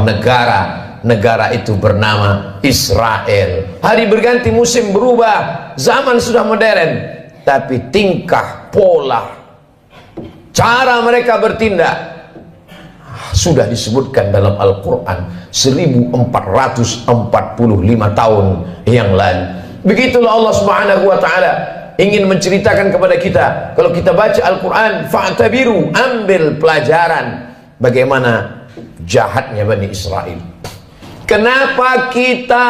negara itu bernama Israel. Hari berganti, musim berubah, zaman sudah modern, tapi tingkah, pola, cara mereka bertindak sudah disebutkan dalam Al-Quran 1445 tahun yang lalu. Begitulah Allah Subhanahu wa ta'ala ingin menceritakan kepada kita. Kalau kita baca Al-Quran, fa'tabiru, ambil pelajaran bagaimana jahatnya Bani Israel. Kenapa kita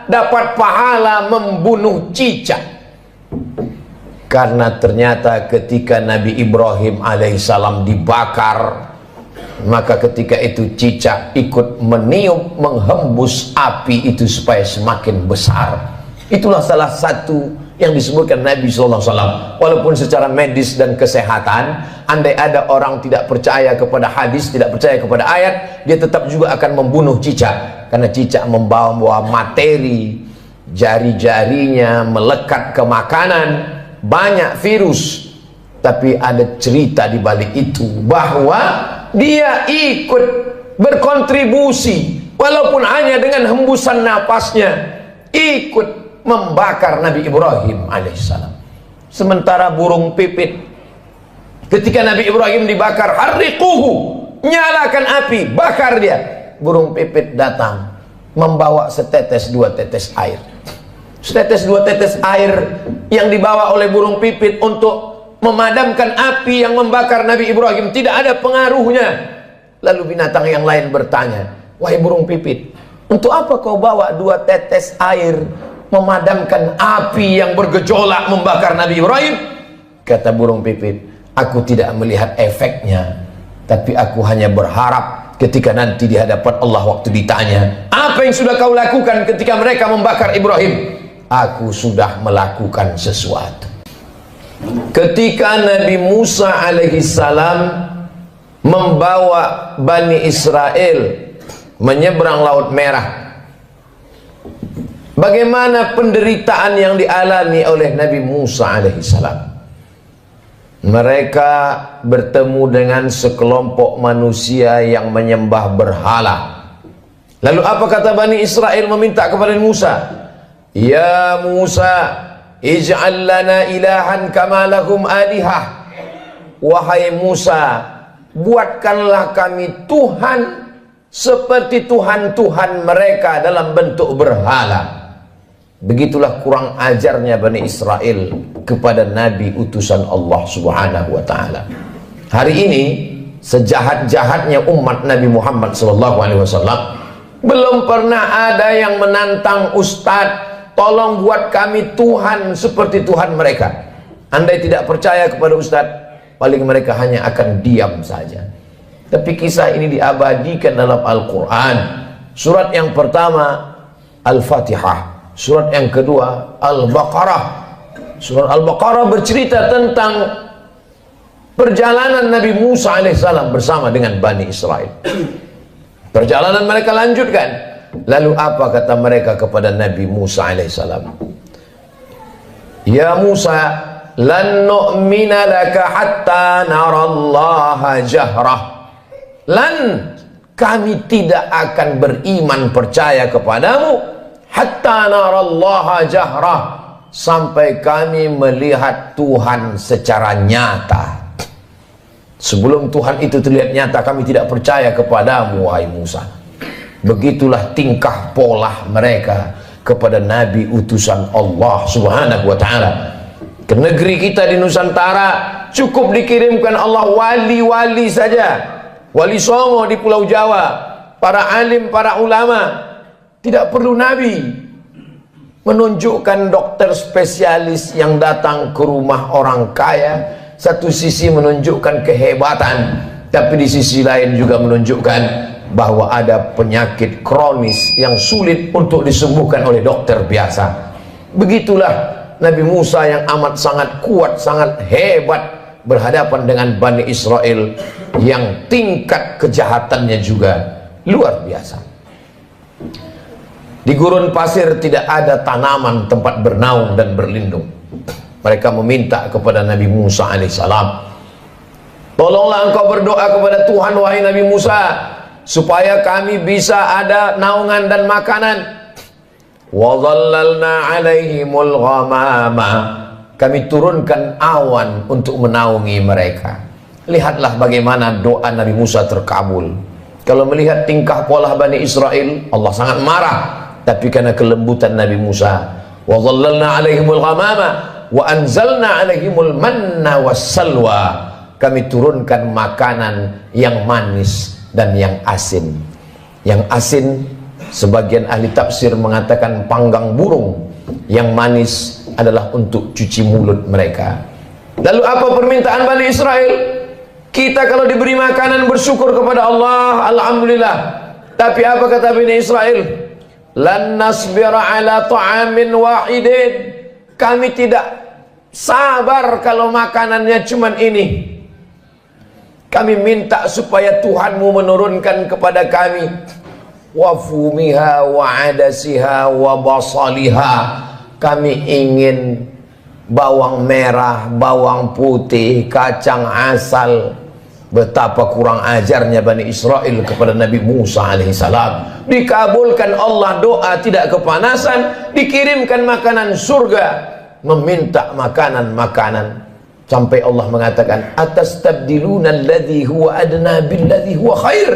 dapat pahala membunuh cicak? Karena ternyata ketika Nabi Ibrahim alaihissalam dibakar, maka ketika itu cicak ikut meniup, menghembus api itu supaya semakin besar. Itulah salah satu yang disebutkan Nabi SAW. Walaupun secara medis dan kesehatan, andai ada orang tidak percaya kepada hadis, tidak percaya kepada ayat, dia tetap juga akan membunuh cicak. Karena cicak membawa materi, jari-jarinya melekat ke makanan, banyak virus. Tapi ada cerita di balik itu, bahwa dia ikut berkontribusi, walaupun hanya dengan hembusan napasnya, ikut membakar Nabi Ibrahim alaihissalam. Sementara burung pipit, ketika Nabi Ibrahim dibakar, harriquhu, nyalakan api, bakar dia. Burung pipit datang membawa setetes dua tetes air. Setetes dua tetes air yang dibawa oleh burung pipit untuk memadamkan api yang membakar Nabi Ibrahim tidak ada pengaruhnya. Lalu binatang yang lain bertanya, wahai burung pipit, untuk apa kau bawa dua tetes air memadamkan api yang bergejolak membakar Nabi Ibrahim? Kata burung pipit, aku tidak melihat efeknya, tapi aku hanya berharap ketika nanti di hadapan Allah waktu ditanya, apa yang sudah kau lakukan ketika mereka membakar Ibrahim? Aku sudah melakukan sesuatu. Ketika Nabi Musa alaihissalam membawa Bani Israel menyeberang Laut Merah, bagaimana penderitaan yang dialami oleh Nabi Musa alaihissalam? Mereka bertemu dengan sekelompok manusia yang menyembah berhala. Lalu apa kata Bani Israel meminta kepada Musa? Ya Musa, ij'al lana ilahan kama lahum alihah. Wahai Musa, buatkanlah kami Tuhan seperti Tuhan-Tuhan mereka dalam bentuk berhala. Begitulah kurang ajarnya Bani Israel kepada Nabi utusan Allah Subhanahu wa ta'ala. Hari ini sejahat-jahatnya umat Nabi Muhammad SAW, belum pernah ada yang menantang Ustadz, tolong buat kami Tuhan seperti Tuhan mereka. Andai tidak percaya kepada Ustadz, paling mereka hanya akan diam saja. Tapi kisah ini diabadikan dalam Al-Quran. Surat yang pertama Al-Fatihah, surat yang kedua Al-Baqarah. Surat Al-Baqarah bercerita tentang perjalanan Nabi Musa alaihissalam bersama dengan Bani Israel. Perjalanan mereka lanjutkan. Lalu apa kata mereka kepada Nabi Musa alaihissalam? Ya Musa, lan nu'mina laka hatta narallaha jahrah. Lan, kami tidak akan beriman percaya kepadamu hatta narallaha jahrah, sampai kami melihat Tuhan secara nyata. Sebelum Tuhan itu terlihat nyata, kami tidak percaya kepadamu wahai Musa. Begitulah tingkah pola mereka kepada Nabi utusan Allah Subhanahu wa ta'ala. Ke negeri kita di Nusantara cukup dikirimkan Allah wali-wali saja. Wali Songo di Pulau Jawa, para alim, para ulama. Tidak perlu Nabi. Menunjukkan dokter spesialis yang datang ke rumah orang kaya, satu sisi menunjukkan kehebatan, tapi di sisi lain juga menunjukkan bahwa ada penyakit kronis yang sulit untuk disembuhkan oleh dokter biasa. Begitulah Nabi Musa yang amat sangat kuat, sangat hebat berhadapan dengan Bani Israel yang tingkat kejahatannya juga luar biasa. Di gurun pasir tidak ada tanaman tempat bernaung dan berlindung. Mereka meminta kepada Nabi Musa alaihissalam, tolonglah engkau berdoa kepada Tuhan wahai Nabi Musa, supaya kami bisa ada naungan dan makanan. Wa dhallalna 'alaihimul ghamama, kami turunkan awan untuk menaungi mereka. Lihatlah bagaimana doa Nabi Musa terkabul. Kalau melihat tingkah pola Bani Israel, Allah sangat marah. Tapi karena kelembutan Nabi Musa, wa dhallalna 'alaihimul ghamama wa anzalna 'alaihimul manna wassalwa, kami turunkan makanan yang manis dan yang asin. Yang asin, sebagian ahli tafsir mengatakan panggang burung. Yang manis adalah untuk cuci mulut mereka. Lalu apa permintaan Bani Israel? Kita kalau diberi makanan bersyukur kepada Allah, alhamdulillah. Tapi apa kata Bani Israel? Lan nasbira ala ta'amin wahidin, kami tidak sabar kalau makanannya cuman ini. Kami minta supaya Tuhanmu menurunkan kepada kami wa fumiha wa adasiha wa basaliha, kami ingin bawang merah, bawang putih, kacang asal. Betapa kurang ajarnya Bani Israel kepada Nabi Musa alaihissalam. Dikabulkan Allah doa, tidak kepanasan, dikirimkan makanan surga, meminta makanan-makanan. Sampai Allah mengatakan, atastabdiluna alladhi huwa adna billadhi huwa khair,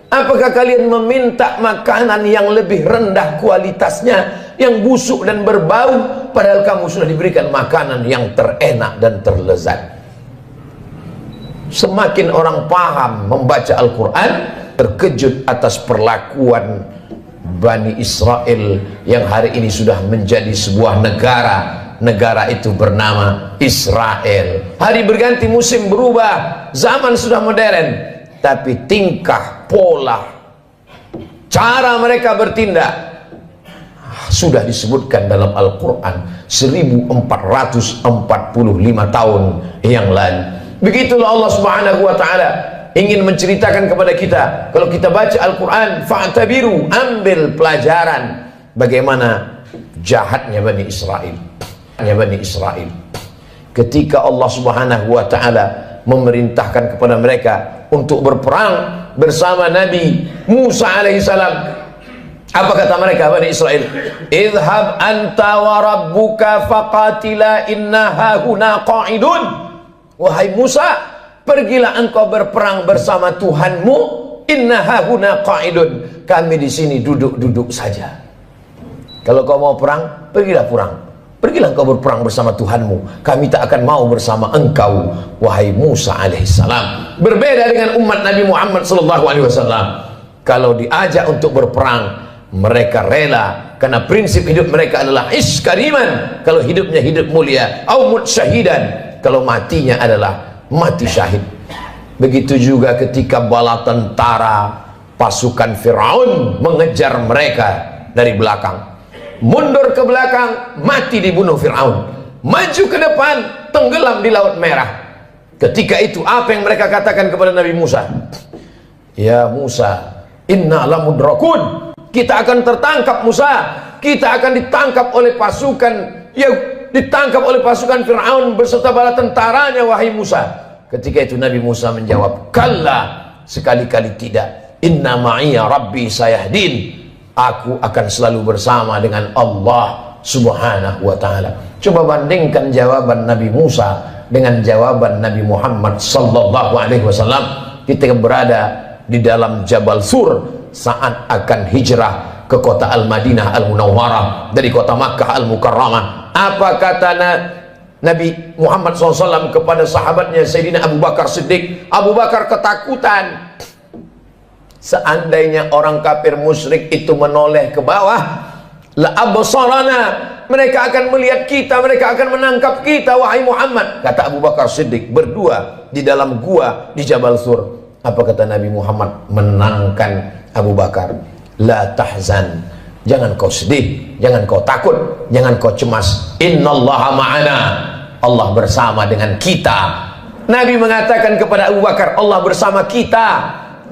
apakah kalian meminta makanan yang lebih rendah kualitasnya, yang busuk dan berbau, padahal kamu sudah diberikan makanan yang terenak dan terlezat. Semakin orang paham membaca Al-Quran, terkejut atas perlakuan Bani Israel yang hari ini sudah menjadi sebuah negara. Negara itu bernama Israel. Hari berganti, musim berubah, zaman sudah modern, tapi tingkah, pola, cara mereka bertindak sudah disebutkan dalam Al-Quran 1445 tahun yang lalu. Begitulah Allah Subhanahu wa ta'ala ingin menceritakan kepada kita. Kalau kita baca Al-Quran, fa'tabiru, ambil pelajaran bagaimana jahatnya Bani Israel. Bani Israel ketika Allah Subhanahu wa ta'ala memerintahkan kepada mereka untuk berperang bersama Nabi Musa alaihissalam. Apa kata mereka Bani Israel? Idhab anta wa rabbuka faqatila inna hahuna qa'idun. Wahai Musa, pergilah engkau berperang bersama Tuhanmu. Inna hahuna qa'idun, kami di sini duduk-duduk saja. Kalau kau mau perang, pergilah perang. Pergilah engkau berperang bersama Tuhanmu. Kami tak akan mau bersama engkau, wahai Musa alaihissalam. Berbeda dengan umat Nabi Muhammad sallallahu alaihi wasallam. Kalau diajak untuk berperang, mereka rela, karena prinsip hidup mereka adalah ish kariman, kalau hidupnya hidup mulia, au mut syahidan, kalau matinya adalah mati syahid. Begitu juga ketika bala tentara pasukan Firaun mengejar mereka dari belakang, mundur ke belakang, mati dibunuh Firaun. Maju ke depan, tenggelam di Laut Merah. Ketika itu apa yang mereka katakan kepada Nabi Musa? Ya Musa, inna lamudrakun, kita akan tertangkap Musa, kita akan ditangkap oleh pasukan, ya ditangkap oleh pasukan Fir'aun beserta bala tentaranya, wahai Musa. Ketika itu Nabi Musa menjawab, kalla, sekali-kali tidak, inna ma'iya rabbi sayahdin, aku akan selalu bersama dengan Allah Subhanahu wa ta'ala. Coba bandingkan jawaban Nabi Musa dengan jawaban Nabi Muhammad sallallahu alaihi wasallam ketika berada di dalam Jabal Sur saat akan hijrah ke kota Al-Madinah Al-Munawwarah dari kota Makkah Al-Mukarramah. Apa kata Nabi Muhammad SAW kepada sahabatnya Sayyidina Abu Bakar Siddiq? Abu Bakar ketakutan. Seandainya orang kafir musyrik itu menoleh ke bawah, la absarana, mereka akan melihat kita, mereka akan menangkap kita, wahai Muhammad. Kata Abu Bakar Siddiq, berdua di dalam gua di Jabal Sur. Apa kata Nabi Muhammad menangkan Abu Bakar? La tahzan, jangan kau sedih, jangan kau takut, jangan kau cemas. Innallaha ma'ana, Allah bersama dengan kita. Nabi mengatakan kepada Abu Bakar, Allah bersama kita.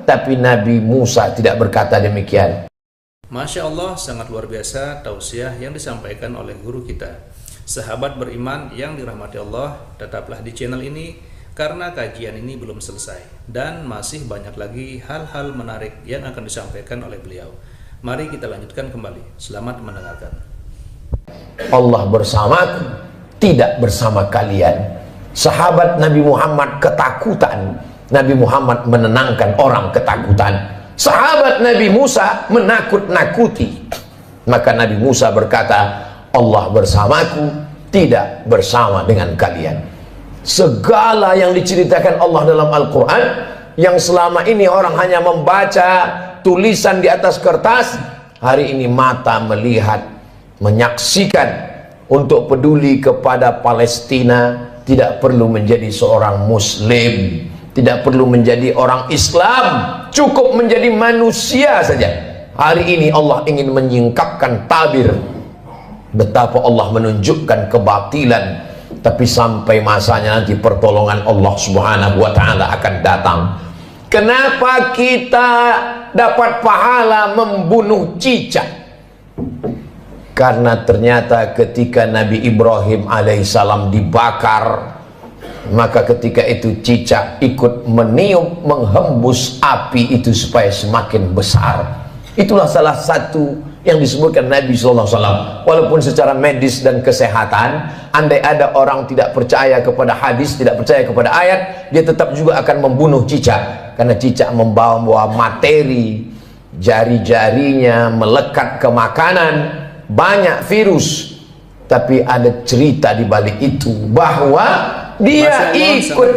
Tapi Nabi Musa tidak berkata demikian. Masya Allah, sangat luar biasa tausiah yang disampaikan oleh guru kita. Sahabat beriman yang dirahmati Allah, tetaplah di channel ini karena kajian ini belum selesai dan masih banyak lagi hal-hal menarik yang akan disampaikan oleh beliau. Mari kita lanjutkan kembali. Selamat mendengarkan. Allah bersamaku, tidak bersama kalian. Sahabat Nabi Muhammad ketakutan, Nabi Muhammad menenangkan orang ketakutan. Sahabat Nabi Musa menakut-nakuti, maka Nabi Musa berkata, Allah bersamaku, tidak bersama dengan kalian. Segala yang diceritakan Allah dalam Al-Quran, yang selama ini orang hanya membaca tulisan di atas kertas, hari ini mata melihat, menyaksikan. Untuk peduli kepada Palestina, tidak perlu menjadi seorang Muslim, tidak perlu menjadi orang Islam, cukup menjadi manusia saja. Hari ini Allah ingin menyingkapkan tabir betapa Allah menunjukkan kebatilan, tapi sampai masanya nanti pertolongan Allah Subhanahu wa Ta'ala akan datang. Kenapa kita dapat pahala membunuh cicak? Karena ternyata ketika Nabi Ibrahim alaihissalam dibakar, maka ketika itu cicak ikut meniup, menghembus api itu supaya semakin besar. Itulah salah satu yang disebutkan Nabi SAW. Walaupun secara medis dan kesehatan, andai ada orang tidak percaya kepada hadis, tidak percaya kepada ayat, dia tetap juga akan membunuh cicak. Karena cicak membawa materi, jari-jarinya melekat ke makanan, banyak virus. Tapi ada cerita di balik itu, bahwa dia ikut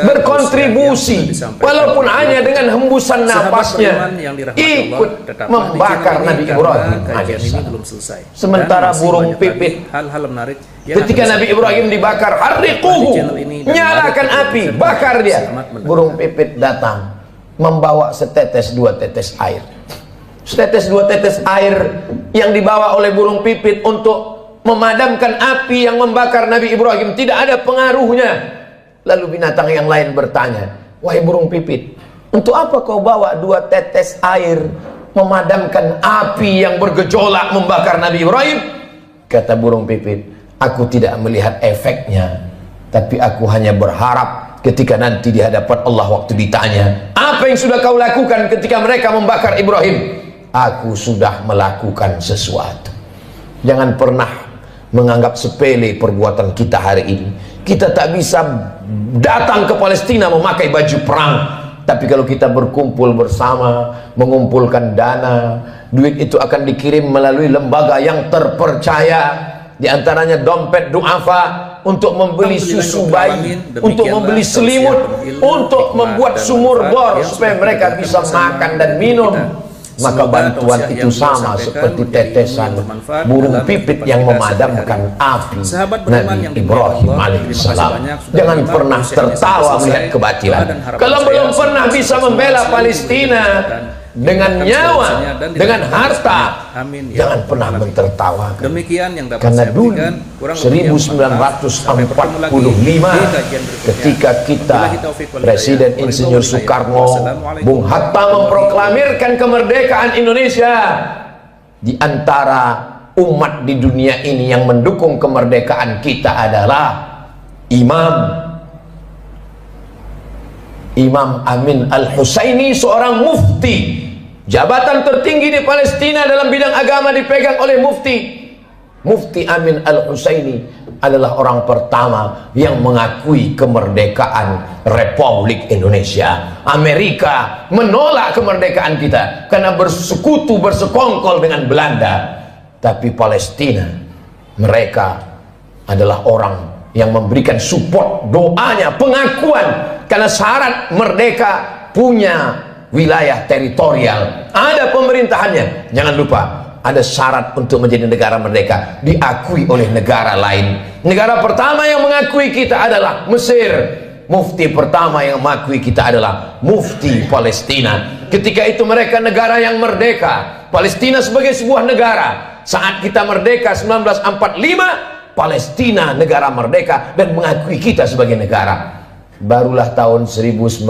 berkontribusi, walaupun hanya dengan hembusan napasnya, ikut membakar Nabi Ibrahim. Sementara burung pipit, ketika Nabi Ibrahim dibakar, harriquhu, nyalakan api, bakar dia. Burung pipit datang membawa setetes dua tetes air. Setetes dua tetes air yang dibawa oleh burung pipit untuk memadamkan api yang membakar Nabi Ibrahim tidak ada pengaruhnya. Lalu binatang yang lain bertanya, wahai burung pipit, untuk apa kau bawa dua tetes air memadamkan api yang bergejolak membakar Nabi Ibrahim? Kata burung pipit, aku tidak melihat efeknya, tapi aku hanya berharap ketika nanti di hadapan Allah waktu ditanya, apa yang sudah kau lakukan ketika mereka membakar Ibrahim? Aku sudah melakukan sesuatu. Jangan pernah menganggap sepele perbuatan kita hari ini. Kita tak bisa datang ke Palestina memakai baju perang, tapi kalau kita berkumpul bersama, mengumpulkan dana, duit itu akan dikirim melalui lembaga yang terpercaya, di antaranya dompet duafa, untuk membeli susu bayi, untuk membeli selimut, untuk membuat sumur bor supaya mereka bisa makan dan minum. Maka bantuan itu sama seperti tetesan burung pipit yang memadamkan api Nabi Ibrahim alaihissalam. Jangan pernah tertawa melihat kebatilan. Kalau belum pernah bisa membela Palestina dengan nyawa, dengan harta, jangan pernah mentertawakan. Demikian yang dapat Karena saya dulu berikan. 1945 ketika kita Presiden Insinyur Soekarno, Bung Hatta memproklamirkan kemerdekaan Indonesia, di antara umat di dunia ini yang mendukung kemerdekaan kita adalah Imam Amin Al-Husaini, seorang mufti. Jabatan tertinggi di Palestina dalam bidang agama dipegang oleh mufti. Mufti Amin Al-Husaini adalah orang pertama yang mengakui kemerdekaan Republik Indonesia. Amerika menolak kemerdekaan kita karena bersekutu, bersekongkol dengan Belanda. Tapi Palestina, mereka adalah orang yang memberikan support, doanya, pengakuan. Karena syarat merdeka punya wilayah teritorial, ada pemerintahannya. Jangan lupa, ada syarat untuk menjadi negara merdeka, diakui oleh negara lain. Negara pertama yang mengakui kita adalah Mesir. Mufti pertama yang mengakui kita adalah Mufti Palestina. Ketika itu mereka negara yang merdeka, Palestina sebagai sebuah negara. Saat kita merdeka 1945, Palestina negara merdeka dan mengakui kita sebagai negara. Barulah tahun 1946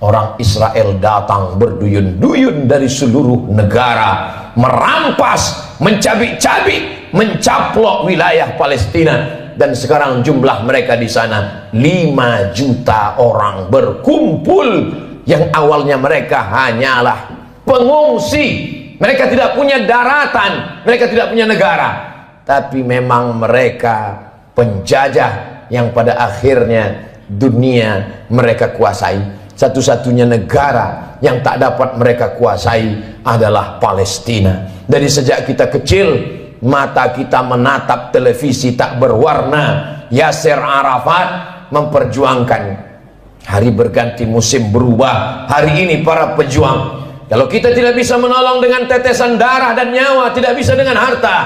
orang Israel datang berduyun-duyun dari seluruh negara, merampas, mencabik-cabik, mencaplok wilayah Palestina. dan sekarang jumlah mereka di sana 5 juta orang berkumpul, yang awalnya mereka hanyalah pengungsi, mereka tidak punya daratan, mereka tidak punya negara, tapi memang mereka penjajah yang pada akhirnya dunia mereka kuasai. Satu-satunya negara yang tak dapat mereka kuasai adalah Palestina. Dari sejak kita kecil, mata kita menatap televisi tak berwarna Yasser Arafat memperjuangkan. Hari berganti, musim berubah. Hari ini para pejuang, kalau kita tidak bisa menolong dengan tetesan darah dan nyawa, tidak bisa dengan harta,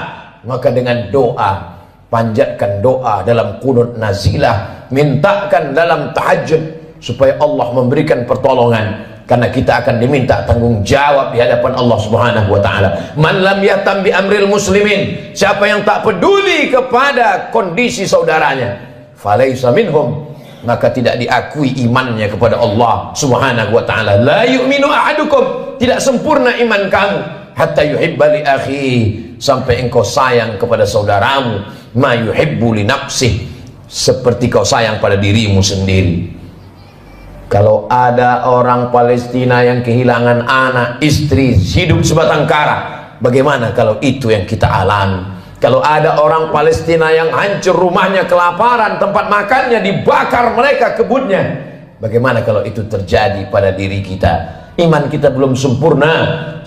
maka dengan doa, panjatkan doa dalam qunut nazilah, mintakan dalam tahajud supaya Allah memberikan pertolongan, karena kita akan diminta tanggung jawab di hadapan Allah Subhanahu wa taala. Man lam yatam bi amril muslimin, siapa yang tak peduli kepada kondisi saudaranya, falaisa minhum, maka tidak diakui imannya kepada Allah Subhanahu wa taala. La yu'minu ahadukum, tidak sempurna iman kamu, hatta yuhibba li akhi, sampai engkau sayang kepada saudaramu ma yuhibbu li nafsih, seperti kau sayang pada dirimu sendiri. Kalau ada orang Palestina yang kehilangan anak, istri, hidup sebatang kara, bagaimana kalau itu yang kita alami? Kalau ada orang Palestina yang hancur rumahnya kelaparan, tempat makannya dibakar mereka kebunnya, bagaimana kalau itu terjadi pada diri kita? Iman kita belum sempurna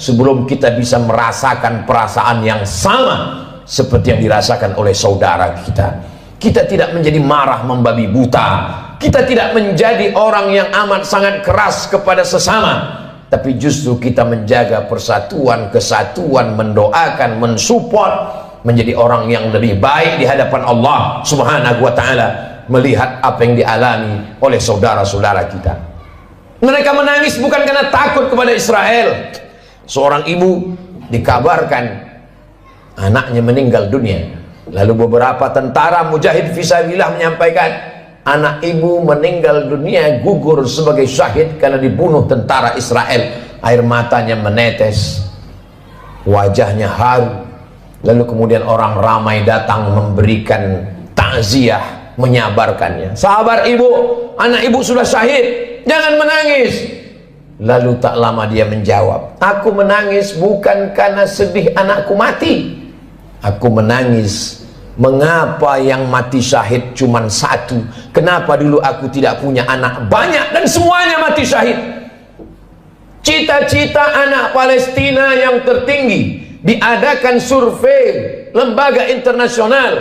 sebelum kita bisa merasakan perasaan yang sama seperti yang dirasakan oleh saudara kita. Kita tidak menjadi marah membabi buta, kita tidak menjadi orang yang amat sangat keras kepada sesama, tapi justru kita menjaga persatuan, kesatuan, mendoakan, mensupport, menjadi orang yang lebih baik di hadapan Allah Subhanahu wa taala, melihat apa yang dialami oleh saudara-saudara kita. Mereka menangis bukan karena takut kepada Israel. Seorang ibu dikabarkan anaknya meninggal dunia. Lalu beberapa tentara mujahid fisabilillah menyampaikan, anak ibu meninggal dunia, gugur sebagai syahid karena dibunuh tentara Israel. Air matanya menetes, wajahnya haru. Lalu kemudian orang ramai datang memberikan takziah, menyabarkannya. Sabar ibu, anak ibu sudah syahid, jangan menangis. Lalu tak lama dia menjawab, aku menangis bukan karena sedih anakku mati, aku menangis mengapa yang mati syahid cuma satu, kenapa dulu aku tidak punya anak banyak dan semuanya mati syahid. Cita-cita anak Palestina yang tertinggi, diadakan survei lembaga internasional,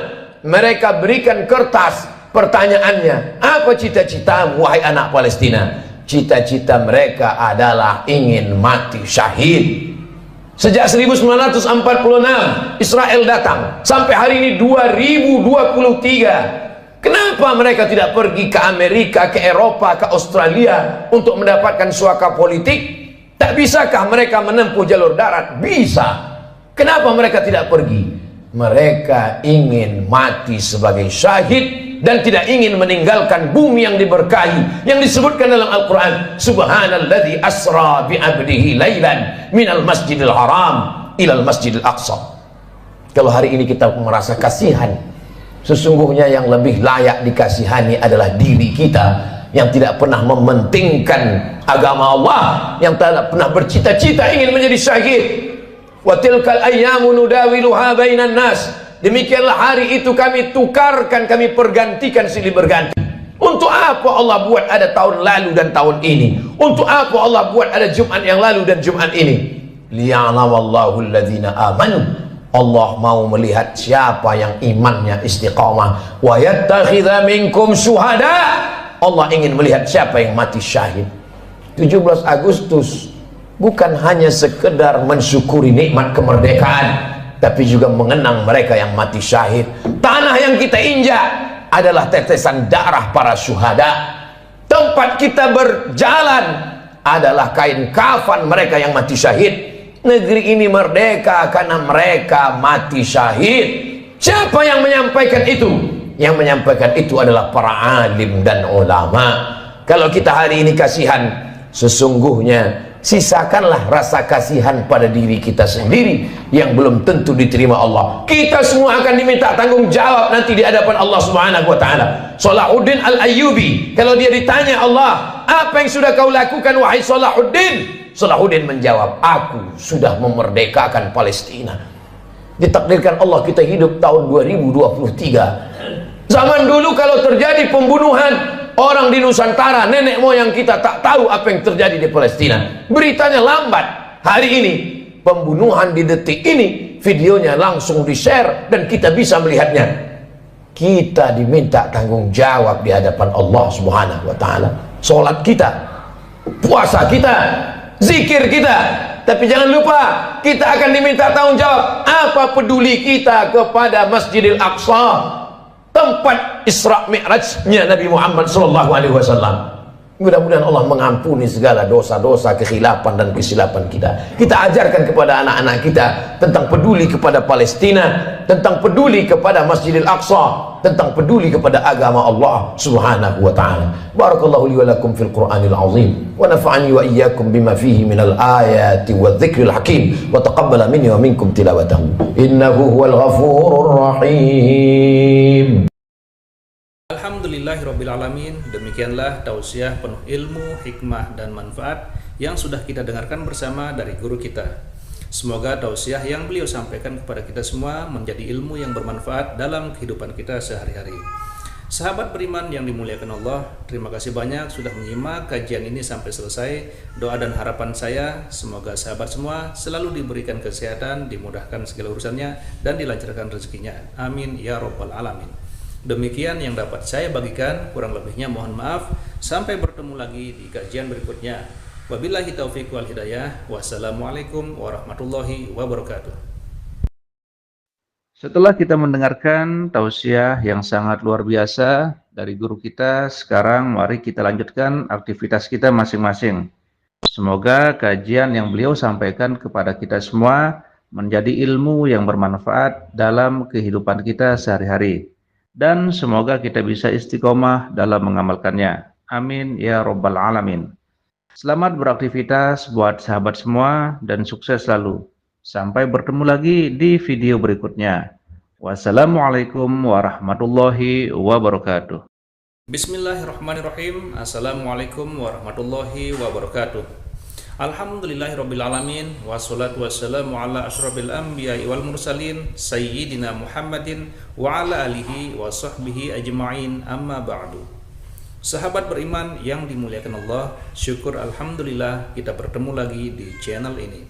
mereka berikan kertas, pertanyaannya, apa cita-citamu wahai anak Palestina? Cita-cita mereka adalah ingin mati syahid. Sejak 1946 Israel datang sampai hari ini 2023. Kenapa mereka tidak pergi ke Amerika, ke Eropa, ke Australia untuk mendapatkan suaka politik? Tak bisakah mereka menempuh jalur darat? Bisa. Kenapa mereka tidak pergi? Mereka ingin mati sebagai syahid dan tidak ingin meninggalkan bumi yang diberkahi, yang disebutkan dalam Al-Quran, subhanalladzi asra bi'abdihi laylan minal masjidil haram ilal masjidil aqsa. Kalau hari ini kita merasa kasihan, sesungguhnya yang lebih layak dikasihani adalah diri kita yang tidak pernah mementingkan agama Allah, yang tidak pernah bercita-cita ingin menjadi syahid. Wa tilkal ayyamu nudawiluha bainan nas, demikianlah hari itu kami tukarkan, kami pergantikan silih berganti. Untuk apa Allah buat ada tahun lalu dan tahun ini? Untuk apa Allah buat ada Jumat yang lalu dan Jumat ini? Liya'lamallahu alladhina amanu, Allah mau melihat siapa yang imannya istiqamah. Wa yattakhidha minkum syuhada, Allah ingin melihat siapa yang mati syahid. 17 Agustus bukan hanya sekedar mensyukuri nikmat kemerdekaan, tapi juga mengenang mereka yang mati syahid. Tanah yang kita injak adalah tetesan darah para syuhada. Tempat kita berjalan adalah kain kafan mereka yang mati syahid. Negeri ini merdeka karena mereka mati syahid. Siapa yang menyampaikan itu? Yang menyampaikan itu adalah para alim dan ulama. Kalau kita hari ini kasihan, sesungguhnya sisakanlah rasa kasihan pada diri kita sendiri yang belum tentu diterima Allah. Kita semua akan diminta tanggung jawab nanti di hadapan Allah Subhanahu wa taala. Salahuddin Al-Ayyubi, kalau dia ditanya Allah, apa yang sudah kau lakukan wahai Salahuddin? Salahuddin menjawab, aku sudah memerdekakan Palestina. Ditakdirkan Allah kita hidup tahun 2023. Zaman dulu kalau terjadi pembunuhan orang di Nusantara, nenek moyang kita tak tahu apa yang terjadi di Palestina. Beritanya lambat. Hari ini, pembunuhan di detik ini, videonya langsung di-share dan kita bisa melihatnya. Kita diminta tanggung jawab di hadapan Allah Subhanahu wa taala. Salat kita, puasa kita, zikir kita. Tapi jangan lupa, kita akan diminta tanggung jawab. Apa peduli kita kepada Masjidil Aqsa, tempat Isra Mi'rajnya Nabi Muhammad SAW. Mudah-mudahan Allah mengampuni segala dosa-dosa, kekhilafan dan kesilapan kita. Kita ajarkan kepada anak-anak kita tentang peduli kepada Palestina, tentang peduli kepada Masjidil Aqsa, tentang peduli kepada agama Allah Subhanahu wa taala. Barakallahu li wa lakum fil Qur'anil azim wa nafa'ani wa iyyakum bima fihi minal ayati wadh-dhikril hakim wa taqabbala minni wa minkum tilawatahu innahu huwal ghafurur rahim. Alhamdulillahirrabbilalamin. Demikianlah tausiah penuh ilmu, hikmah, dan manfaat yang sudah kita dengarkan bersama dari guru kita. Semoga tausiah yang beliau sampaikan kepada kita semua menjadi ilmu yang bermanfaat dalam kehidupan kita sehari-hari. Sahabat beriman yang dimuliakan Allah, terima kasih banyak sudah menyimak kajian ini sampai selesai. Doa dan harapan saya, semoga sahabat semua selalu diberikan kesehatan, dimudahkan segala urusannya, dan dilancarkan rezekinya. Amin ya Rabbal Alamin. Demikian yang dapat saya bagikan, kurang lebihnya mohon maaf. Sampai bertemu lagi di kajian berikutnya. Wabillahi taufiq wal hidayah. Wassalamualaikum warahmatullahi wabarakatuh. Setelah kita mendengarkan tausiah yang sangat luar biasa dari guru kita, sekarang mari kita lanjutkan aktivitas kita masing-masing. Semoga kajian yang beliau sampaikan kepada kita semua menjadi ilmu yang bermanfaat dalam kehidupan kita sehari-hari. Dan semoga kita bisa istiqomah dalam mengamalkannya. Amin ya Rabbal Alamin. Selamat beraktivitas buat sahabat semua dan sukses selalu. Sampai bertemu lagi di video berikutnya. Wassalamualaikum warahmatullahi wabarakatuh. Bismillahirrahmanirrahim. Assalamualaikum warahmatullahi wabarakatuh. Alhamdulillahirrabbilalamin. Wassalatu wassalamu ala ashrafil anbiya'i wal mursalin Sayyidina Muhammadin wa ala alihi wa sahbihi ajma'in, amma ba'du. Sahabat beriman yang dimuliakan Allah, syukur alhamdulillah kita bertemu lagi di channel ini.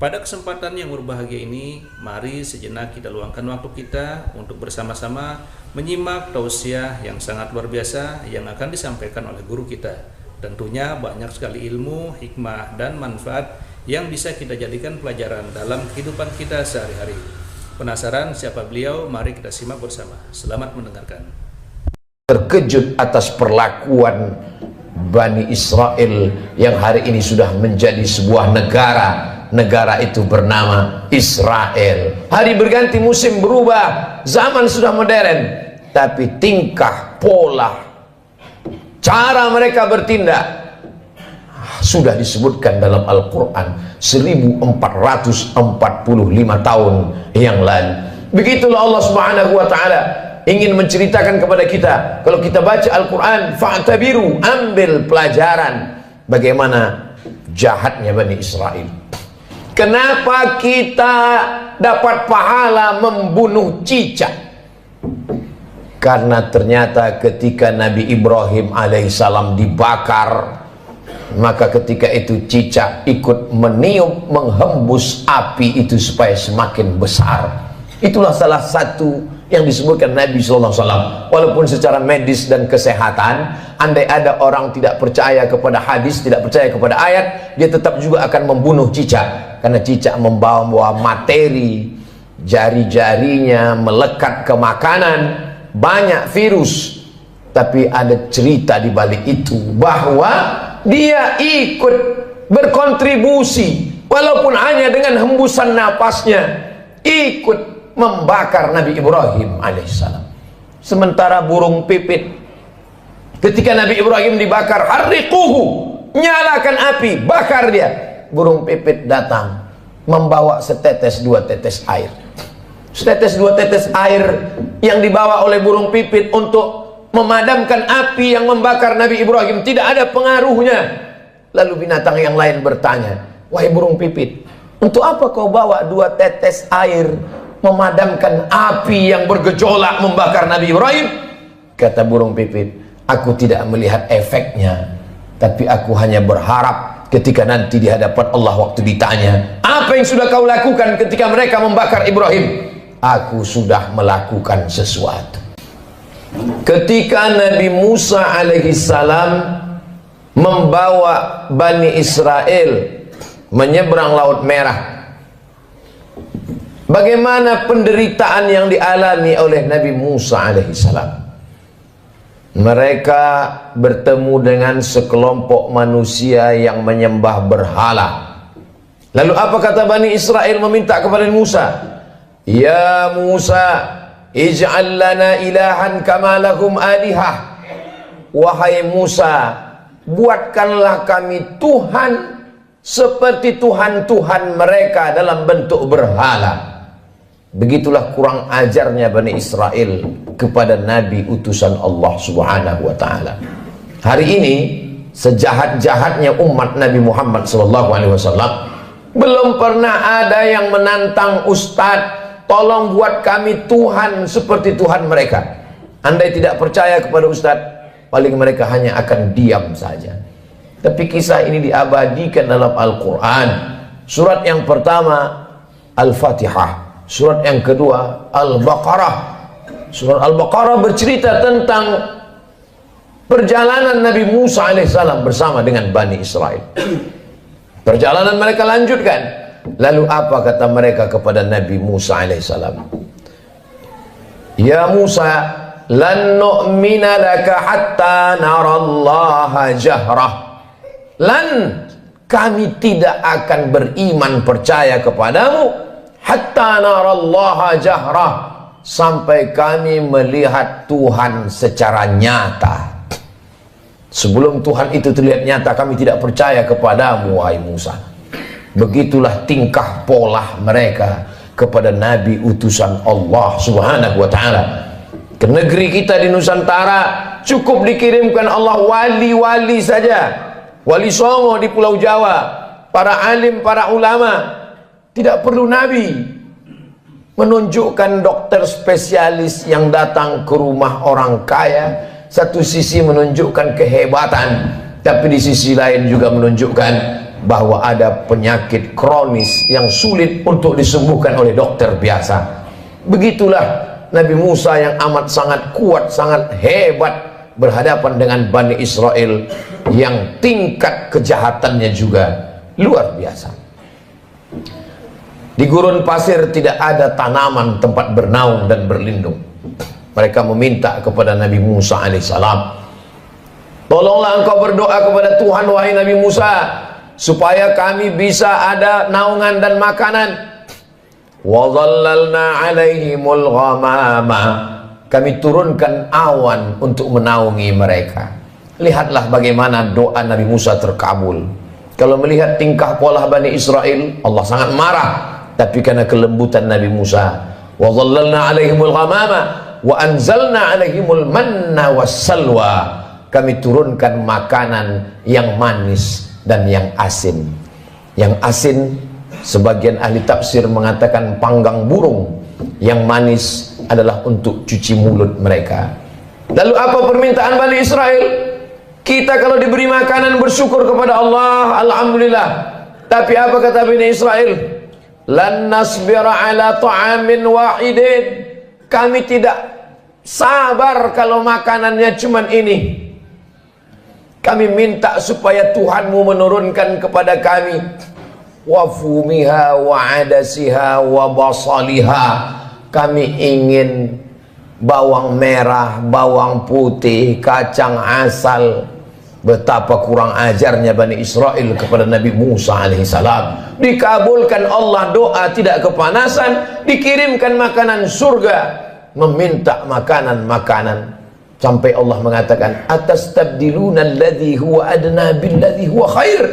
Pada kesempatan yang berbahagia ini, mari sejenak kita luangkan waktu kita untuk bersama-sama menyimak tausiah yang sangat luar biasa yang akan disampaikan oleh guru kita. Tentunya banyak sekali ilmu, hikmah, dan manfaat yang bisa kita jadikan pelajaran dalam kehidupan kita sehari-hari. Penasaran siapa beliau? Mari kita simak bersama. Selamat mendengarkan. Terkejut atas perlakuan Bani Israel yang hari ini sudah menjadi sebuah negara. Negara itu bernama Israel. Hari berganti, musim berubah, zaman sudah modern, tapi tingkah, pola, cara mereka bertindak sudah disebutkan dalam Al-Quran 1445 tahun yang lalu. Begitulah Allah Subhanahu wa ta'ala ingin menceritakan kepada kita. Kalau kita baca Al-Quran, fa'tabiru, ambil pelajaran bagaimana jahatnya Bani Israel. Kenapa kita dapat pahala membunuh cicak? Karena ternyata ketika Nabi Ibrahim alaihissalam dibakar, maka ketika itu cicak ikut meniup, menghembus api itu supaya semakin besar. Itulah salah satu yang disebutkan Nabi SAW. Walaupun secara medis dan kesehatan, andai ada orang tidak percaya kepada hadis, tidak percaya kepada ayat, dia tetap juga akan membunuh cicak. Karena cicak membawa materi, jari-jarinya melekat ke makanan, banyak virus. Tapi ada cerita di balik itu, bahwa dia ikut berkontribusi walaupun hanya dengan hembusan napasnya, ikut membakar Nabi Ibrahim alaihissalam. Sementara burung pipit, ketika Nabi Ibrahim dibakar, harriquhu, nyalakan api, bakar dia. Burung pipit datang membawa setetes dua tetes air. Setetes dua tetes air yang dibawa oleh burung pipit untuk memadamkan api yang membakar Nabi Ibrahim tidak ada pengaruhnya. Lalu binatang yang lain bertanya, wahai burung pipit, untuk apa kau bawa dua tetes air memadamkan api yang bergejolak membakar Nabi Ibrahim? Kata burung pipit, aku tidak melihat efeknya, tapi aku hanya berharap ketika nanti di hadapan Allah waktu ditanya, apa yang sudah kau lakukan ketika mereka membakar Ibrahim? Aku sudah melakukan sesuatu. Ketika Nabi Musa alaihissalam membawa Bani Israel menyeberang Laut Merah, bagaimana penderitaan yang dialami oleh Nabi Musa alaihissalam? Mereka bertemu dengan sekelompok manusia yang menyembah berhala. Lalu apa kata Bani Israel meminta kepada Musa? Ya Musa, ij'al lana ilahan kama lahum alihah. Wahai Musa, buatkanlah kami Tuhan seperti Tuhan-Tuhan mereka dalam bentuk berhala. Begitulah kurang ajarnya Bani Israel kepada Nabi utusan Allah Subhanahu wa ta'ala. Hari ini sejahat-jahatnya umat Nabi Muhammad SAW, belum pernah ada yang menantang Ustadz, tolong buat kami Tuhan seperti Tuhan mereka. Andai tidak percaya kepada Ustadz, paling mereka hanya akan diam saja. Tapi kisah ini diabadikan dalam Al-Quran. Surat yang pertama Al-Fatihah, surat yang kedua Al-Baqarah. Surat Al-Baqarah bercerita tentang perjalanan Nabi Musa alaihissalam bersama dengan Bani Israel. Perjalanan mereka lanjutkan. Lalu apa kata mereka kepada Nabi Musa alaihissalam? Ya Musa, lan nu'mina laka hatta narallaha jahrah. Lan, kami tidak akan beriman percaya kepadamu hatta narallaha jahrah, sampai kami melihat Tuhan secara nyata. Sebelum Tuhan itu terlihat nyata, kami tidak percaya kepadamu wahai Musa. Begitulah tingkah pola mereka kepada Nabi utusan Allah Subhanahu wa ta'ala. Ke negeri kita di Nusantara cukup dikirimkan Allah wali-wali saja. Wali Songo di Pulau Jawa, para alim, para ulama. Tidak perlu Nabi. Menunjukkan dokter spesialis yang datang ke rumah orang kaya, satu sisi menunjukkan kehebatan, tapi di sisi lain juga menunjukkan bahwa ada penyakit kronis yang sulit untuk disembuhkan oleh dokter biasa. Begitulah Nabi Musa yang amat sangat kuat, sangat hebat berhadapan dengan Bani Israel yang tingkat kejahatannya juga luar biasa. Di gurun pasir tidak ada tanaman tempat bernaung dan berlindung. Mereka meminta kepada Nabi Musa alaihissalam, tolonglah engkau berdoa kepada Tuhan wahai Nabi Musa, supaya kami bisa ada naungan dan makanan. Wa dhallalna alaihimul ghamama, kami turunkan awan untuk menaungi mereka. Lihatlah bagaimana doa Nabi Musa terkabul. Kalau melihat tingkah pola Bani Israel, Allah sangat marah. Tapi karena kelembutan Nabi Musa, wa dhallalna alaihimul ghamama wa anzalna alaihimul manna wassalwa, kami turunkan makanan yang manis dan yang asin. Yang asin, sebagian ahli tafsir mengatakan panggang burung. Yang manis adalah untuk cuci mulut mereka. Lalu apa permintaan Bani Israel? Kita kalau diberi makanan bersyukur kepada Allah, alhamdulillah. Tapi apa kata Bani Israel? Lan nasbira ala ta'amin wahidin, kami tidak sabar kalau makanannya cuman ini. Kami minta supaya Tuhanmu menurunkan kepada kami wafumiha wa adasiha wa basaliha. Kami ingin bawang merah, bawang putih, kacang asal. Betapa kurang ajarnya Bani Israel kepada Nabi Musa alaihissalam. Dikabulkan Allah doa, tidak kepanasan, dikirimkan makanan surga. Meminta makanan-makanan. Sampai Allah mengatakan, atastabdiluna alladhi huwa adna billadhi huwa khair.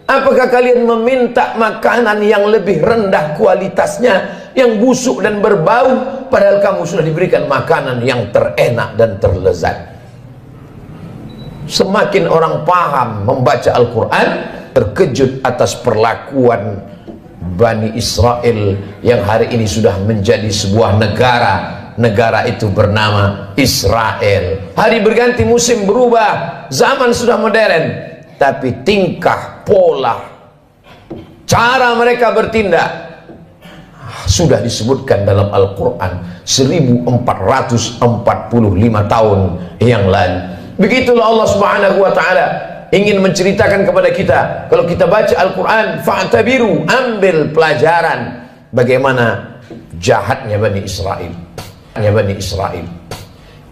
Apakah kalian meminta makanan yang lebih rendah kualitasnya, yang busuk dan berbau, padahal kamu sudah diberikan makanan yang terenak dan terlezat? Semakin orang paham membaca Al-Quran, terkejut atas perlakuan Bani Israel yang hari ini sudah menjadi sebuah negara. Negara itu bernama Israel. Hari berganti, musim berubah, zaman sudah modern, tapi tingkah, pola, cara mereka bertindak sudah disebutkan dalam Al-Quran 1445 tahun yang lalu. Begitulah Allah Subhanahu wa ta'ala ingin menceritakan kepada kita. Kalau kita baca Al-Quran, fa'tabiru, ambil pelajaran bagaimana jahatnya Bani Israel.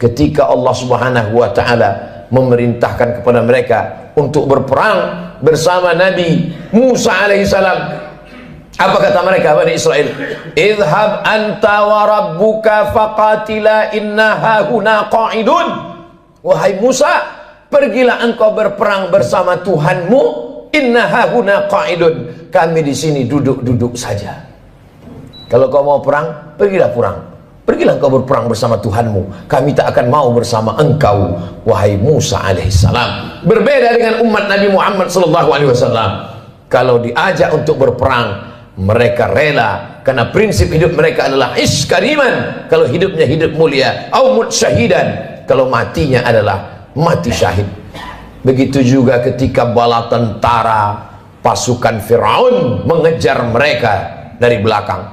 Ketika Allah Subhanahu wa ta'ala memerintahkan kepada mereka untuk berperang bersama Nabi Musa alaihissalam, apa kata mereka Bani Israel? Idhab anta wa rabbuka faqatila inna hahuna qa'idun. Wahai Musa, pergilah engkau berperang bersama Tuhanmu, inna hahuna qa'idun, kami di sini duduk-duduk saja. Kalau kau mau perang, pergilah perang. Pergilah engkau berperang bersama Tuhanmu, kami tak akan mau bersama engkau, wahai Musa alaihissalam. Berbeda dengan umat Nabi Muhammad sallallahu alaihi wasallam. Kalau diajak untuk berperang, mereka rela, karena prinsip hidup mereka adalah ish kariman. Kalau hidupnya hidup mulia, au mut syahidan, kalau matinya adalah mati syahid. Begitu juga ketika bala tentara pasukan Firaun mengejar mereka dari belakang,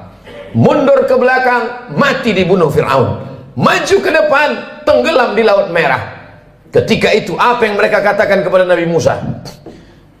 mundur ke belakang, mati dibunuh Fir'aun. Maju ke depan, tenggelam di Laut Merah. Ketika itu apa yang mereka katakan kepada Nabi Musa?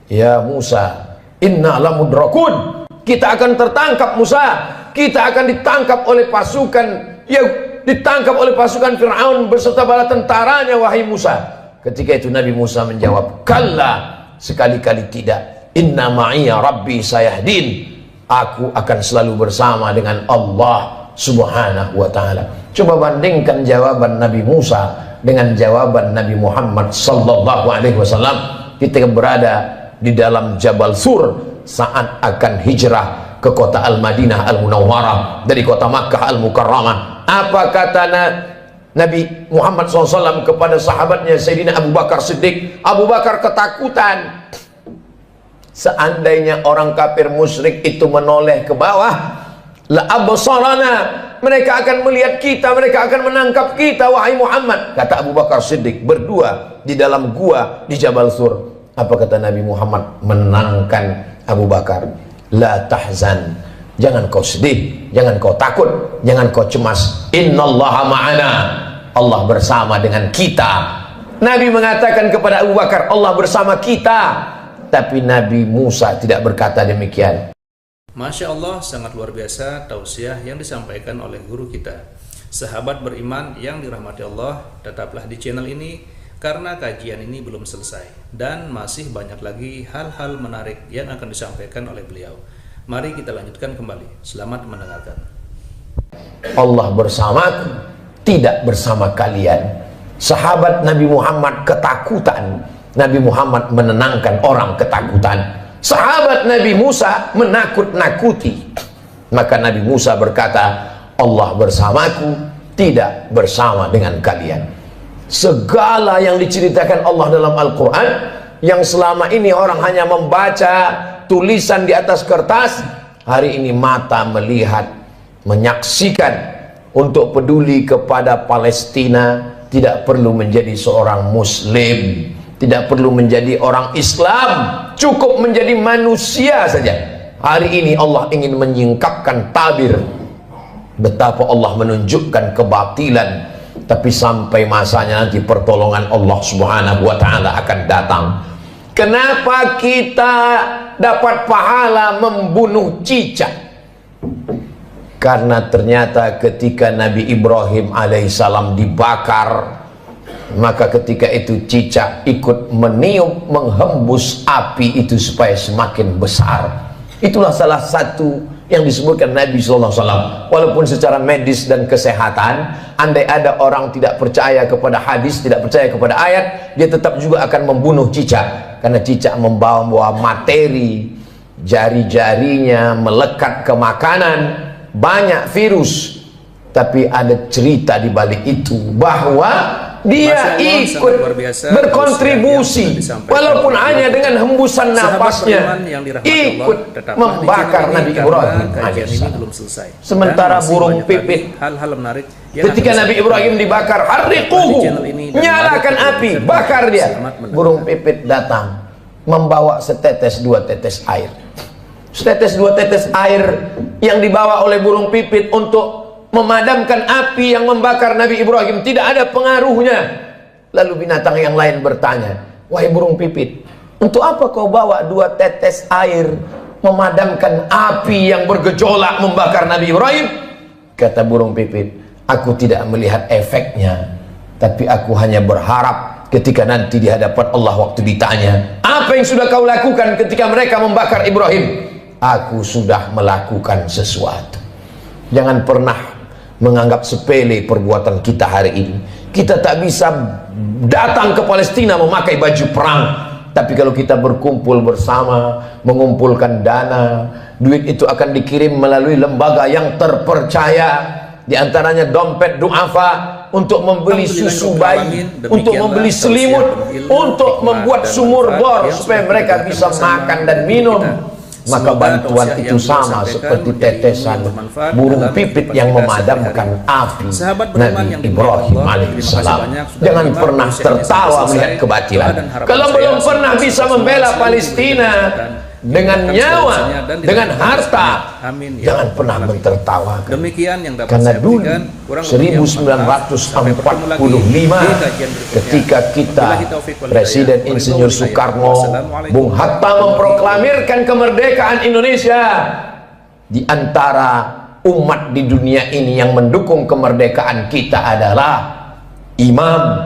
Ya Musa, inna lamudrakun, kita akan tertangkap Musa, kita akan ditangkap oleh pasukan, ya ditangkap oleh pasukan Fir'aun beserta bala tentaranya, wahai Musa. Ketika itu Nabi Musa menjawab, kalla, sekali-kali tidak, inna ma'iya rabbi sayahdin, aku akan selalu bersama dengan Allah Subhanahu wa ta'ala. Coba bandingkan jawaban Nabi Musa dengan jawaban Nabi Muhammad sallallahu alaihi wasallam ketika berada di dalam Jabal Sur saat akan hijrah ke kota Al-Madinah Al-Munawwarah dari kota Makkah Al-Mukarramah. Apa kata Nabi Muhammad SAW kepada sahabatnya Sayyidina Abu Bakar Siddiq? Abu Bakar ketakutan. Seandainya orang kafir musyrik itu menoleh ke bawah, la absarana, mereka akan melihat kita, mereka akan menangkap kita, wahai Muhammad. Kata Abu Bakar Siddiq berdua di dalam gua di Jabal Sur. Apa kata Nabi Muhammad menenangkan Abu Bakar? La tahzan, jangan kau sedih, jangan kau takut, jangan kau cemas. Innallaha ma'ana, Allah bersama dengan kita. Nabi mengatakan kepada Abu Bakar, Allah bersama kita. Tapi Nabi Musa tidak berkata demikian. Masya Allah, sangat luar biasa tausiah yang disampaikan oleh guru kita. Sahabat beriman yang dirahmati Allah, tetaplah di channel ini karena kajian ini belum selesai dan masih banyak lagi hal-hal menarik yang akan disampaikan oleh beliau. Mari kita lanjutkan kembali. Selamat mendengarkan. Allah bersamaku, tidak bersama kalian. Sahabat Nabi Muhammad ketakutan, Nabi Muhammad menenangkan orang ketakutan. Sahabat Nabi Musa menakut-nakuti, maka Nabi Musa berkata, Allah bersamaku, tidak bersama dengan kalian. Segala yang diceritakan Allah dalam Al-Quran, yang selama ini orang hanya membaca tulisan di atas kertas, hari ini mata melihat, menyaksikan. Untuk peduli kepada Palestina, tidak perlu menjadi seorang Muslim, tidak perlu menjadi orang Islam, cukup menjadi manusia saja. Hari ini Allah ingin menyingkapkan tabir betapa Allah menunjukkan kebatilan, tapi sampai masanya nanti pertolongan Allah Subhanahu wa ta'ala akan datang. Kenapa kita dapat pahala membunuh cicak? Karena ternyata ketika Nabi Ibrahim alaihissalam dibakar, maka ketika itu cicak ikut meniup, menghembus api itu supaya semakin besar. Itulah salah satu yang disebutkan Nabi SAW. Walaupun secara medis dan kesehatan, andai ada orang tidak percaya kepada hadis, tidak percaya kepada ayat, dia tetap juga akan membunuh cicak, karena cicak membawa materi, jari-jarinya melekat ke makanan, banyak virus. Tapi ada cerita di balik itu bahwa dia ikut berkontribusi, walaupun hanya dengan hembusan napasnya, ikut membakar Nabi Ibrahim alaihissalam. Sementara burung pipit, ketika Nabi Ibrahim dibakar, harriquhu, nyalakan api, bakar dia. Burung pipit datang membawa setetes dua tetes air. Setetes dua tetes air yang dibawa oleh burung pipit untuk memadamkan api yang membakar Nabi Ibrahim tidak ada pengaruhnya. Lalu binatang yang lain bertanya, wahai burung pipit, untuk apa kau bawa dua tetes air memadamkan api yang bergejolak membakar Nabi Ibrahim? Kata burung pipit, aku tidak melihat efeknya, tapi aku hanya berharap ketika nanti di hadapan Allah waktu ditanya, apa yang sudah kau lakukan ketika mereka membakar Ibrahim? Aku sudah melakukan sesuatu. Jangan pernah menganggap sepele perbuatan kita hari ini. Kita tak bisa datang ke Palestina memakai baju perang, tapi kalau kita berkumpul bersama, mengumpulkan dana, duit itu akan dikirim melalui lembaga yang terpercaya, di antaranya dompet duafa, untuk membeli susu bayi, untuk membeli selimut, untuk membuat sumur bor supaya mereka bisa makan dan minum. Maka bantuan itu sama seperti tetesan burung pipit yang memadamkan api Nabi Ibrahim alaihissalam. Jangan pernah tertawa melihat kebatilan. Kalau belum pernah bisa membela Palestina dengan nyawa, dengan harta, jangan pernah mentertawakan. Demikian yang dapat Karena saya dulu berikan. 1945 ketika kita Presiden Insinyur Soekarno, Bung Hatta memproklamirkan kemerdekaan Indonesia, di antara umat di dunia ini yang mendukung kemerdekaan kita adalah Imam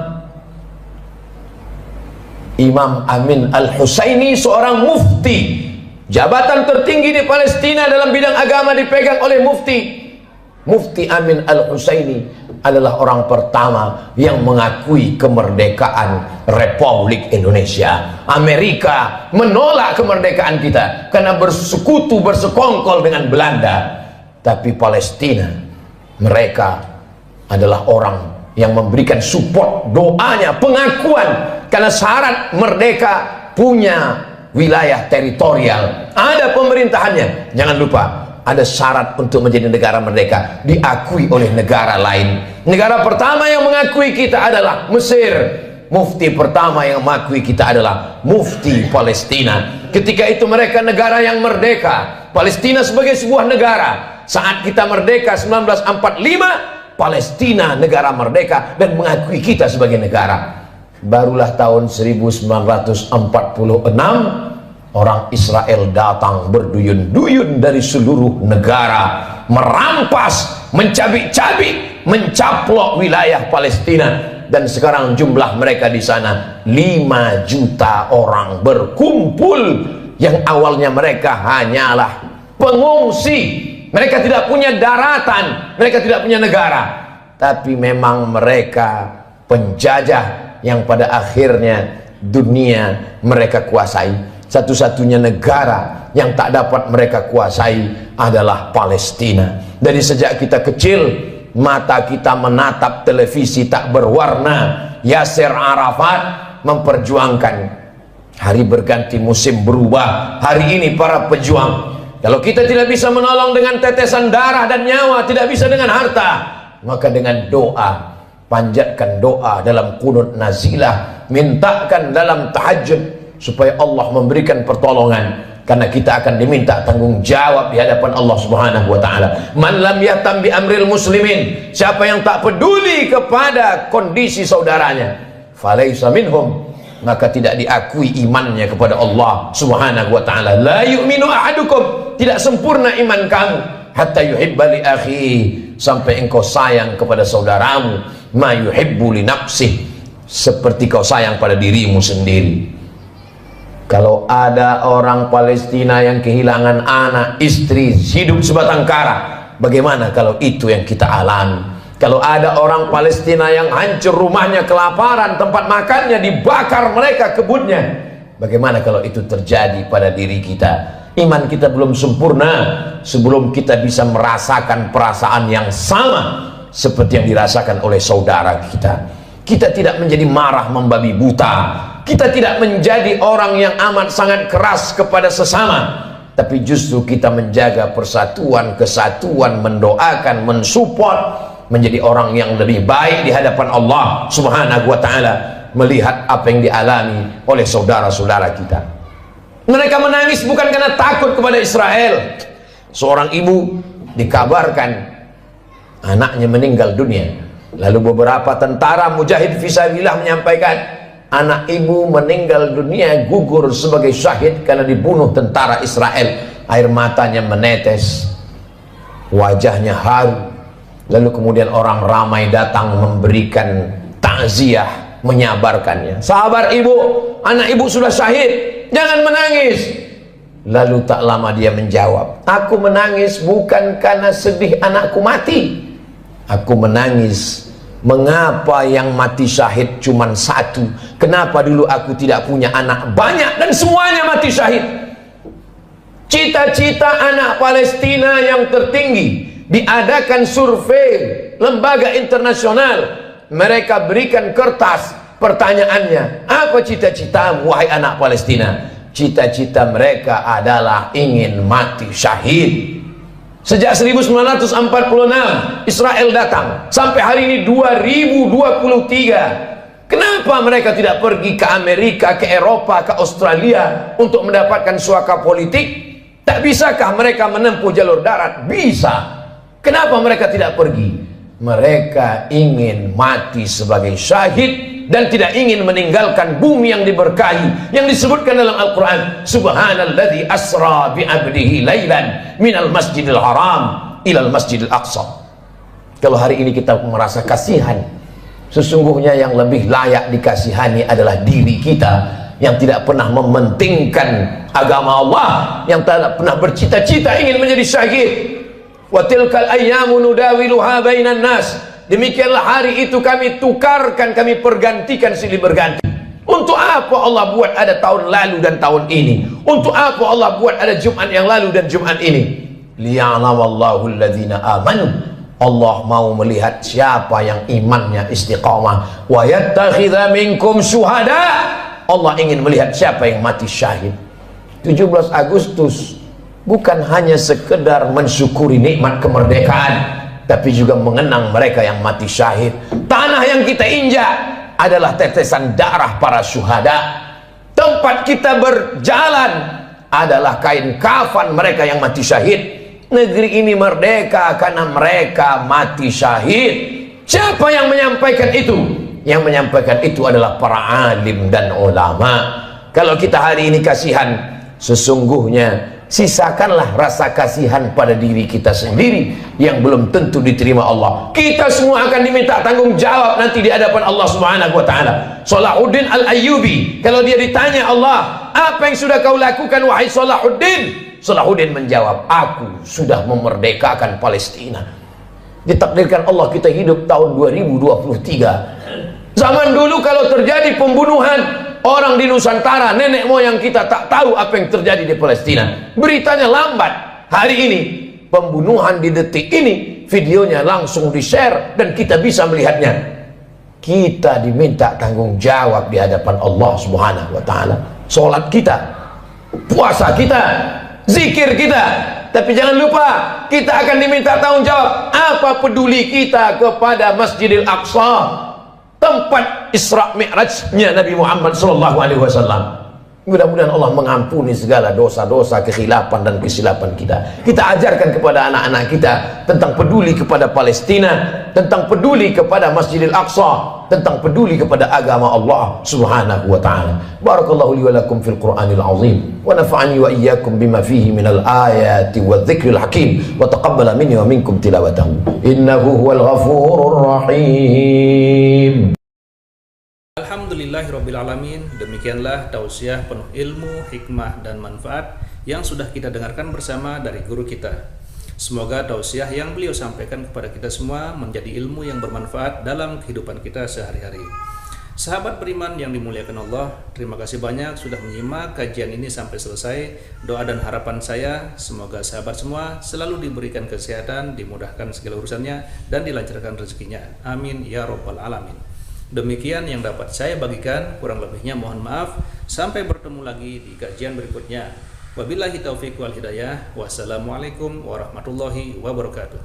Amin Al-Husaini, seorang mufti. Jabatan tertinggi di Palestina dalam bidang agama dipegang oleh Mufti Amin Al-Husaini adalah orang pertama yang mengakui kemerdekaan Republik Indonesia. Amerika menolak kemerdekaan kita karena bersekutu, bersekongkol dengan Belanda. Tapi Palestina, mereka adalah orang yang memberikan support, doanya, pengakuan, karena syarat merdeka punya wilayah teritorial, ada pemerintahannya. Jangan lupa, ada syarat untuk menjadi negara merdeka, diakui oleh negara lain. Negara pertama yang mengakui kita adalah Mesir. Mufti pertama yang mengakui kita adalah Mufti Palestina. Ketika itu mereka negara yang merdeka, Palestina sebagai sebuah negara. Saat kita merdeka 1945, Palestina negara merdeka dan mengakui kita sebagai negara. Barulah tahun 1946 orang Israel datang berduyun-duyun dari seluruh negara, merampas, mencabik-cabik, mencaplok wilayah Palestina, dan sekarang jumlah mereka di sana 5 juta orang berkumpul. Yang awalnya mereka hanyalah pengungsi, mereka tidak punya daratan, mereka tidak punya negara, tapi memang mereka penjajah yang pada akhirnya dunia mereka kuasai. Satu-satunya negara yang tak dapat mereka kuasai adalah Palestina. Dari sejak kita kecil, mata kita menatap televisi tak berwarna. Yasser Arafat memperjuangkan hari berganti, musim berubah. Hari ini para pejuang, kalau kita tidak bisa menolong dengan tetesan darah dan nyawa, tidak bisa dengan harta, maka dengan doa, panjatkan doa dalam qunut nazilah, mintakan dalam tahajud supaya Allah memberikan pertolongan, karena kita akan diminta tanggung jawab di hadapan Allah Subhanahu wa taala. Man lam yahtam bi amril muslimin, siapa yang tak peduli kepada kondisi saudaranya, falaisa minhum, maka tidak diakui imannya kepada Allah Subhanahu wa taala. La yu'minu ahadukum, tidak sempurna iman kamu, hatta yuhibba li akhi, sampai engkau sayang kepada saudaramu, ma yuhibbu li nafsih, seperti kau sayang pada dirimu sendiri. Kalau ada orang Palestina yang kehilangan anak, istri, hidup sebatang kara, bagaimana kalau itu yang kita alami? Kalau ada orang Palestina yang hancur rumahnya, kelaparan, tempat makannya dibakar mereka kebunnya, bagaimana kalau itu terjadi pada diri kita? Iman kita belum sempurna sebelum kita bisa merasakan perasaan yang sama seperti yang dirasakan oleh saudara kita. Kita tidak menjadi marah membabi buta, kita tidak menjadi orang yang amat sangat keras kepada sesama, tapi justru kita menjaga persatuan, kesatuan, mendoakan, mensupport, menjadi orang yang lebih baik di hadapan Allah Subhanahu wa ta'ala, melihat apa yang dialami oleh saudara-saudara kita. Mereka menangis bukan karena takut kepada Israel. Seorang ibu dikabarkan anaknya meninggal dunia. Lalu beberapa tentara mujahid fisabilillah menyampaikan, anak ibu meninggal dunia, gugur sebagai syahid karena dibunuh tentara Israel. Air matanya menetes, wajahnya haru. Lalu kemudian orang ramai datang memberikan takziah, menyabarkannya. Sabar ibu, anak ibu sudah syahid, jangan menangis. Lalu tak lama dia menjawab, aku menangis bukan karena sedih anakku mati, aku menangis mengapa yang mati syahid cuma satu, kenapa dulu aku tidak punya anak banyak dan semuanya mati syahid. Cita-cita anak Palestina yang tertinggi, diadakan survei lembaga internasional, mereka berikan kertas, pertanyaannya, apa cita-citamu wahai anak Palestina? Cita-cita mereka adalah ingin mati syahid. Sejak 1946 Israel datang sampai hari ini 2023. Kenapa mereka tidak pergi ke Amerika, ke Eropa, ke Australia untuk mendapatkan suaka politik? Tak bisakah mereka menempuh jalur darat? Bisa. Kenapa mereka tidak pergi? Mereka ingin mati sebagai syahid dan tidak ingin meninggalkan bumi yang diberkahi, yang disebutkan dalam Al-Quran, subhanalladzi asra bi'abdihi laylan minal masjidil haram ilal masjidil aqsa. Kalau hari ini kita merasa kasihan, sesungguhnya yang lebih layak dikasihani adalah diri kita yang tidak pernah mementingkan agama Allah, yang tidak pernah bercita-cita ingin menjadi syahid. Wa tilkal ayyamu nudawiluha bainan nas. Demikianlah hari itu kami tukarkan, kami pergantikan silih berganti. Untuk apa Allah buat ada tahun lalu dan tahun ini? Untuk apa Allah buat ada Jumat yang lalu dan Jumat ini? Liya'lamallahu alladhina amanu. Allah mau melihat siapa yang imannya istiqamah. Wa yattakhidha minkum syuhada. Allah ingin melihat siapa yang mati syahid. 17 Agustus bukan hanya sekedar mensyukuri nikmat kemerdekaan, tapi juga mengenang mereka yang mati syahid. Tanah yang kita injak adalah tetesan darah para syuhada. Tempat kita berjalan adalah kain kafan mereka yang mati syahid. Negeri ini merdeka karena mereka mati syahid. Siapa yang menyampaikan itu? Yang menyampaikan itu adalah para alim dan ulama. Kalau kita hari ini kasihan, sesungguhnya sisakanlah rasa kasihan pada diri kita sendiri yang belum tentu diterima Allah. Kita semua akan diminta tanggung jawab nanti di hadapan Allah Subhanahu wa taala. Salahuddin Al-Ayyubi, kalau dia ditanya Allah, apa yang sudah kau lakukan wahai Salahuddin? Salahuddin menjawab, aku sudah memerdekakan Palestina. Ditakdirkan Allah kita hidup tahun 2023. Zaman dulu kalau terjadi pembunuhan orang di Nusantara, nenek moyang kita tak tahu apa yang terjadi di Palestina. Beritanya lambat. Hari ini pembunuhan di detik ini, videonya langsung di-share dan kita bisa melihatnya. Kita diminta tanggung jawab di hadapan Allah Subhanahu wa taala. Salat kita, puasa kita, zikir kita. Tapi jangan lupa, kita akan diminta tanggung jawab. Apa peduli kita kepada Masjidil Aqsa, tempat Isra Mi'rajnya Nabi Muhammad SAW. Mudah-mudahan Allah mengampuni segala dosa-dosa, kekhilafan dan kesilapan kita. Kita ajarkan kepada anak-anak kita tentang peduli kepada Palestina, tentang peduli kepada Masjidil Aqsa, tentang peduli kepada agama Allah Subhanahu wa ta'ala. Barakallahu li wa lakum fil Qur'anil azim wa nafa'ani wa iyyakum bima fihi minal ayati wa dhikril hakim wa taqabbala minni wa minkum tilawatahu innahu huwal ghafurur rahim. Alhamdulillah. Alhamdulillahirrabbilalamin. Demikianlah tausiah penuh ilmu, hikmah, dan manfaat yang sudah kita dengarkan bersama dari guru kita. Semoga tausiah yang beliau sampaikan kepada kita semua menjadi ilmu yang bermanfaat dalam kehidupan kita sehari-hari. Sahabat beriman yang dimuliakan Allah, terima kasih banyak sudah menyimak kajian ini sampai selesai. Doa dan harapan saya, semoga sahabat semua selalu diberikan kesehatan, dimudahkan segala urusannya, dan dilancarkan rezekinya. Amin ya Rabbal Alamin. Demikian yang dapat saya bagikan, kurang lebihnya mohon maaf. Sampai bertemu lagi di kajian berikutnya. Wabillahi taufiq wal hidayah. Wassalamualaikum warahmatullahi wabarakatuh.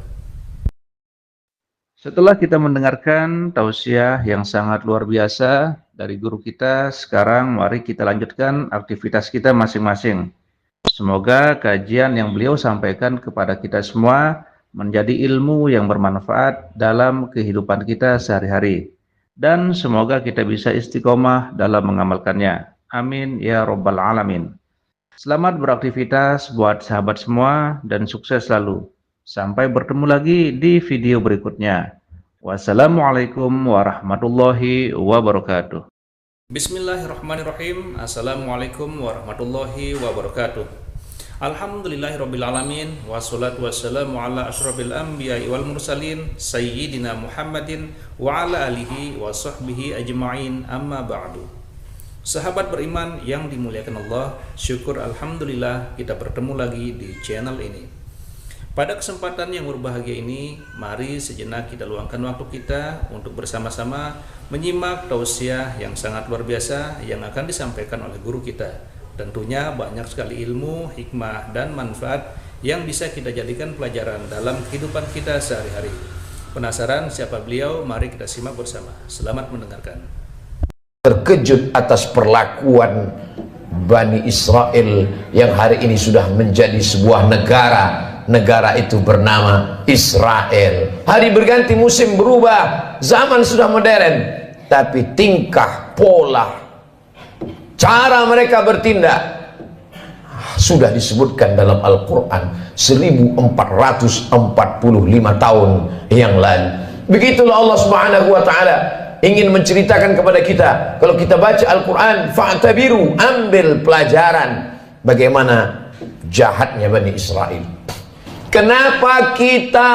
Setelah kita mendengarkan tausiah yang sangat luar biasa dari guru kita, sekarang mari kita lanjutkan aktivitas kita masing-masing. Semoga kajian yang beliau sampaikan kepada kita semua menjadi ilmu yang bermanfaat dalam kehidupan kita sehari-hari. Dan semoga kita bisa istiqomah dalam mengamalkannya. Amin ya Rabbal Alamin. Selamat beraktivitas buat sahabat semua dan sukses selalu. Sampai bertemu lagi di video berikutnya. Wassalamualaikum warahmatullahi wabarakatuh. Bismillahirrahmanirrahim. Assalamualaikum warahmatullahi wabarakatuh. Alhamdulillahirrabbilalamin. Wassalatu wassalamu ala ashrafil anbiya'i wal mursalin Sayyidina Muhammadin wa ala alihi wa sahbihi ajma'in, amma ba'du. Sahabat beriman yang dimuliakan Allah, syukur alhamdulillah kita bertemu lagi di channel ini. Pada kesempatan yang berbahagia ini, mari sejenak kita luangkan waktu kita untuk bersama-sama menyimak tausiah yang sangat luar biasa yang akan disampaikan oleh guru kita. Tentunya banyak sekali ilmu, hikmah, dan manfaat yang bisa kita jadikan pelajaran dalam kehidupan kita sehari-hari. Penasaran siapa beliau? Mari kita simak bersama. Selamat mendengarkan. Terkejut atas perlakuan Bani Israel yang hari ini sudah menjadi sebuah negara. Negara itu bernama Israel. Hari berganti, musim berubah, zaman sudah modern, tapi tingkah, pola, cara mereka bertindak sudah disebutkan dalam Al-Quran 1445 tahun yang lalu. Begitulah Allah Subhanahu wa ta'ala ingin menceritakan kepada kita. Kalau kita baca Al-Quran, fa'tabiru, ambil pelajaran bagaimana jahatnya Bani Israel. Kenapa kita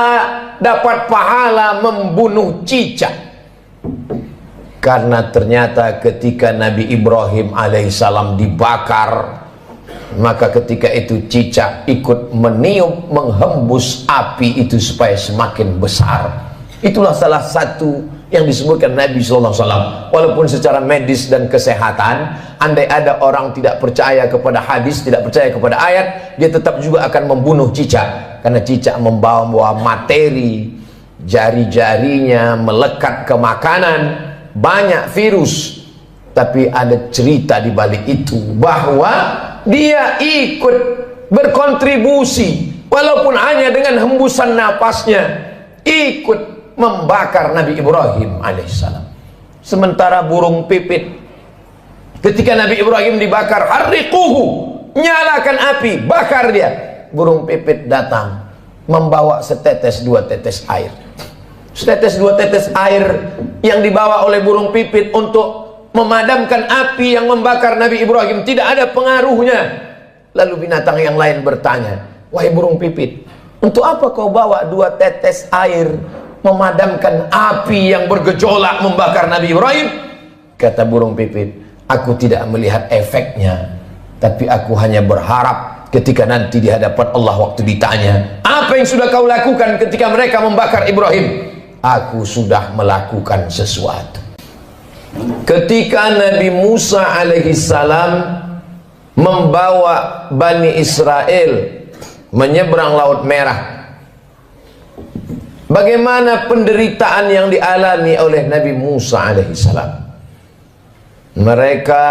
dapat pahala membunuh cicak? Karena ternyata ketika Nabi Ibrahim alaihissalam dibakar, maka ketika itu cicak ikut meniup, menghembus api itu supaya semakin besar. Itulah salah satu yang disebutkan Nabi SAW. Walaupun secara medis dan kesehatan, andai ada orang tidak percaya kepada hadis, tidak percaya kepada ayat, dia tetap juga akan membunuh cicak. Karena cicak membawa materi, jari-jarinya melekat ke makanan, banyak virus. Tapi ada cerita di balik itu, bahwa dia ikut berkontribusi, walaupun hanya dengan hembusan napasnya, ikut membakar Nabi Ibrahim alaihissalam. Sementara burung pipit, ketika Nabi Ibrahim dibakar, harriquhu, nyalakan api, bakar dia. Burung pipit datang membawa setetes dua tetes air. Setetes dua tetes air yang dibawa oleh burung pipit untuk memadamkan api yang membakar Nabi Ibrahim tidak ada pengaruhnya. Lalu binatang yang lain bertanya, wahai burung pipit, untuk apa kau bawa dua tetes air memadamkan api yang bergejolak membakar Nabi Ibrahim? Kata burung pipit, aku tidak melihat efeknya, tapi aku hanya berharap ketika nanti di hadapan Allah waktu ditanya, apa yang sudah kau lakukan ketika mereka membakar Ibrahim? Aku sudah melakukan sesuatu. Ketika Nabi Musa alaihissalam membawa Bani Israel menyeberang Laut Merah, bagaimana penderitaan yang dialami oleh Nabi Musa alaihissalam? Mereka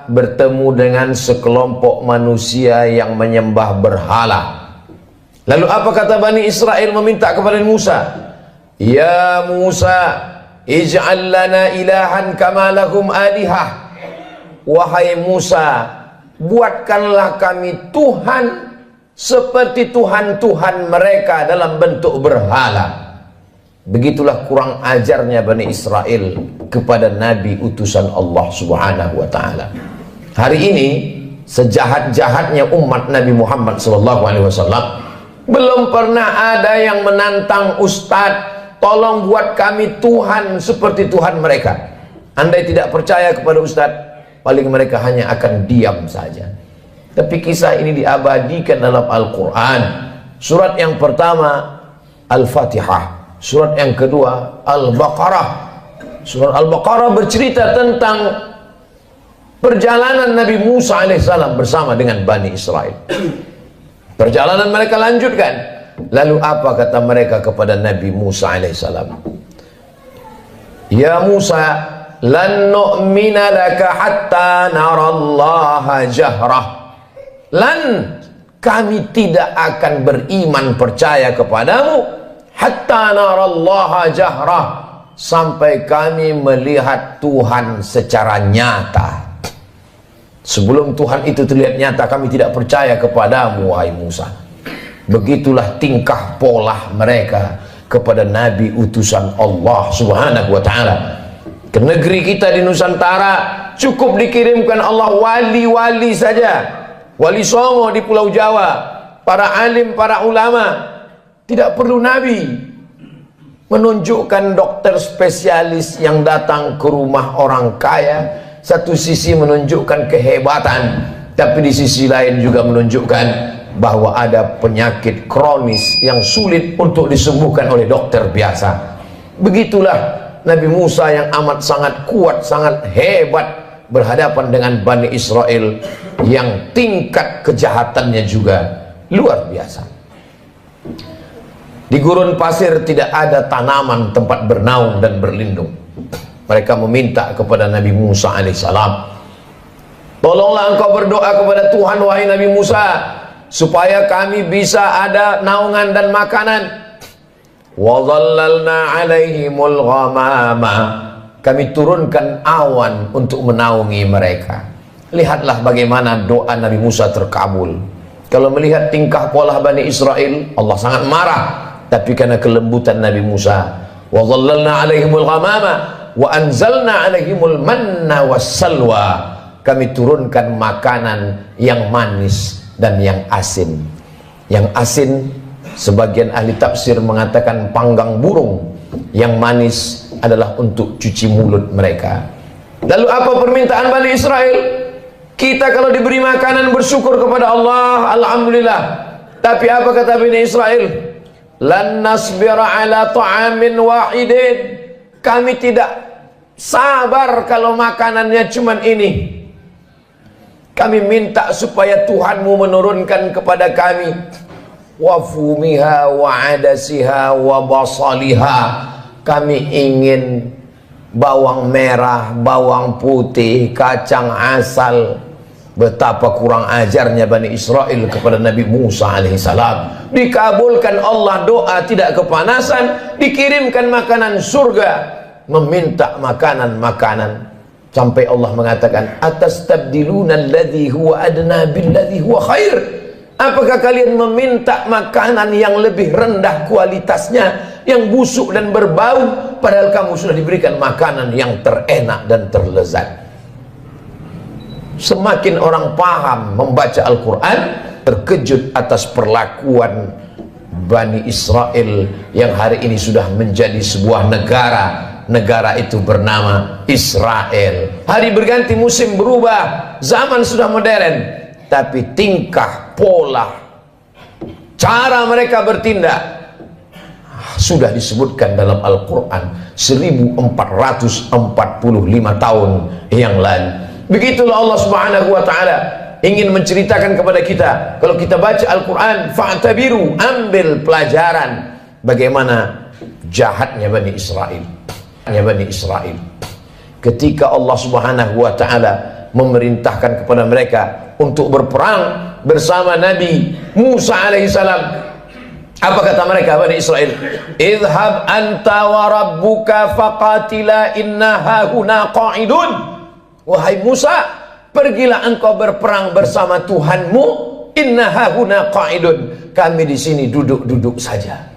bertemu dengan sekelompok manusia yang menyembah berhala. Lalu apa kata Bani Israel meminta kepada Musa? Ya Musa, ij'al lana ilahan kama lahum alihah. Wahai Musa, buatkanlah kami Tuhan seperti Tuhan-Tuhan mereka dalam bentuk berhala. Begitulah kurang ajarnya Bani Israel kepada Nabi utusan Allah Subhanahu wa ta'ala. Hari ini sejahat-jahatnya umat Nabi Muhammad SAW, belum pernah ada yang menantang Ustadz, tolong buat kami Tuhan seperti Tuhan mereka. Andai tidak percaya kepada Ustadz, paling mereka hanya akan diam saja. Tapi kisah ini diabadikan dalam Al-Quran. Surat yang pertama Al-Fatihah, surat yang kedua Al-Baqarah. Surat Al-Baqarah bercerita tentang perjalanan Nabi Musa alaihissalam bersama dengan Bani Israel. Perjalanan mereka lanjutkan. Lalu apa kata mereka kepada Nabi Musa alaihissalam? Ya Musa, lan nu'mina laka hatta narallaha jahrah. Lan, kami tidak akan beriman percaya kepadamu hatta narallaha jahrah, sampai kami melihat Tuhan secara nyata. Sebelum Tuhan itu terlihat nyata, kami tidak percaya kepadamu, wahai Musa. Begitulah tingkah pola mereka kepada Nabi utusan Allah Subhanahu wa ta'ala. Ke negeri kita di Nusantara cukup dikirimkan Allah wali-wali saja. Wali Songo di Pulau Jawa, para alim, para ulama. Tidak perlu Nabi. Menunjukkan dokter spesialis yang datang ke rumah orang kaya, satu sisi menunjukkan kehebatan, tapi di sisi lain juga menunjukkan bahwa ada penyakit kronis yang sulit untuk disembuhkan oleh dokter biasa. Begitulah Nabi Musa yang amat sangat kuat, sangat hebat berhadapan dengan Bani Israel yang tingkat kejahatannya juga luar biasa. Di gurun pasir tidak ada tanaman tempat bernaung dan berlindung. Mereka meminta kepada Nabi Musa alaihissalam, tolonglah engkau berdoa kepada Tuhan wahai Nabi Musa, supaya kami bisa ada naungan dan makanan. Wa dhallalna alaihimul ghamama, kami turunkan awan untuk menaungi mereka. Lihatlah bagaimana doa Nabi Musa terkabul. Kalau melihat tingkah pola Bani Israel, Allah sangat marah. Tapi karena kelembutan Nabi Musa, wa dhallalna alaihimul ghamama wa anzalna alaihimul manna wassalwa, kami turunkan makanan yang manis dan yang asin. Yang asin, sebagian ahli tafsir mengatakan panggang burung. Yang manis adalah untuk cuci mulut mereka. Lalu apa permintaan Bani Israel? Kita kalau diberi makanan bersyukur kepada Allah, alhamdulillah. Tapi apa kata Bani Israel? Lan nasbira ala ta'amin wahidin, kami tidak sabar kalau makanannya cuman ini. Kami minta supaya Tuhanmu menurunkan kepada kami wa fumiha wa adasiha wa basaliha, kami ingin bawang merah, bawang putih, kacang asal. Betapa kurang ajarnya Bani Israel kepada Nabi Musa alaihissalam. Dikabulkan Allah doa, tidak kepanasan, dikirimkan makanan surga, meminta makanan-makanan. Sampai Allah mengatakan, atastabdiluna alladhi huwa adna billadhi huwa khair. Apakah kalian meminta makanan yang lebih rendah kualitasnya, yang busuk dan berbau, padahal kamu sudah diberikan makanan yang terenak dan terlezat? Semakin orang paham membaca Al-Quran, terkejut atas perlakuan Bani Israel yang hari ini sudah menjadi sebuah negara. Negara itu bernama Israel. Hari berganti, musim berubah, zaman sudah modern, tapi tingkah, pola, cara mereka bertindak sudah disebutkan dalam Al-Quran 1445 tahun yang lalu. Begitulah Allah Subhanahu wa ta'ala ingin menceritakan kepada kita. Kalau kita baca Al-Quran, fa'tabiru, ambil pelajaran bagaimana jahatnya Bani Israel. Bani Israel ketika Allah Subhanahu wa ta'ala memerintahkan kepada mereka untuk berperang bersama Nabi Musa alaihissalam. Apa kata mereka Bani Israel? Idhab anta wa rabbuka faqatila inna hahuna qa'idun. Wahai Musa, pergilah engkau berperang bersama Tuhanmu. Inna hahuna qa'idun, kami di sini duduk-duduk saja.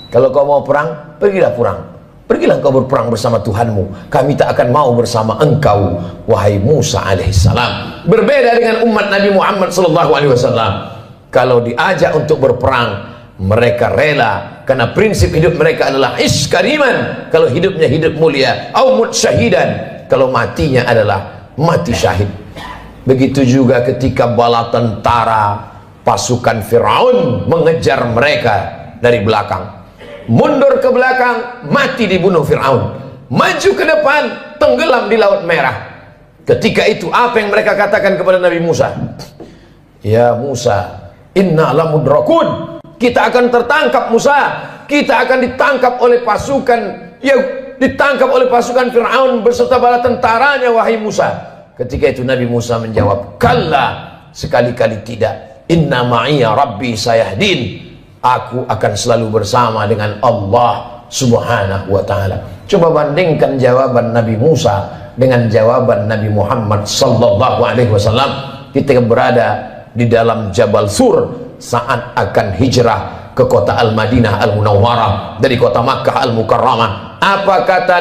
Kalau kau mau perang, pergilah perang. Pergilah kau berperang bersama Tuhanmu. Kami tak akan mau bersama engkau, wahai Musa alaihissalam. Berbeda dengan umat Nabi Muhammad sallallahu alaihi wasallam. Kalau diajak untuk berperang, mereka rela, karena prinsip hidup mereka adalah iskariman. Kalau hidupnya hidup mulia, aumut syahidan, kalau matinya adalah mati syahid. Begitu juga ketika bala tentara pasukan Firaun mengejar mereka dari belakang. Mundur ke belakang, mati dibunuh Firaun. Maju ke depan, tenggelam di Laut Merah. Ketika itu apa yang mereka katakan kepada Nabi Musa? Ya Musa, inna lamudrakun. Kita akan tertangkap Musa. Kita akan ditangkap oleh pasukan, ya, ditangkap oleh pasukan Firaun beserta bala tentaranya, wahai Musa. Ketika itu Nabi Musa menjawab, kalla, sekali-kali tidak. Inna ma'iya rabbi sayahdin. Aku akan selalu bersama dengan Allah subhanahu wa ta'ala. Coba bandingkan jawaban Nabi Musa dengan jawaban Nabi Muhammad sallallahu alaihi wasallam ketika berada di dalam Jabal Sur saat akan hijrah ke kota Al-Madinah Al-Munawwarah dari kota Makkah Al-Mukarramah. Apa kata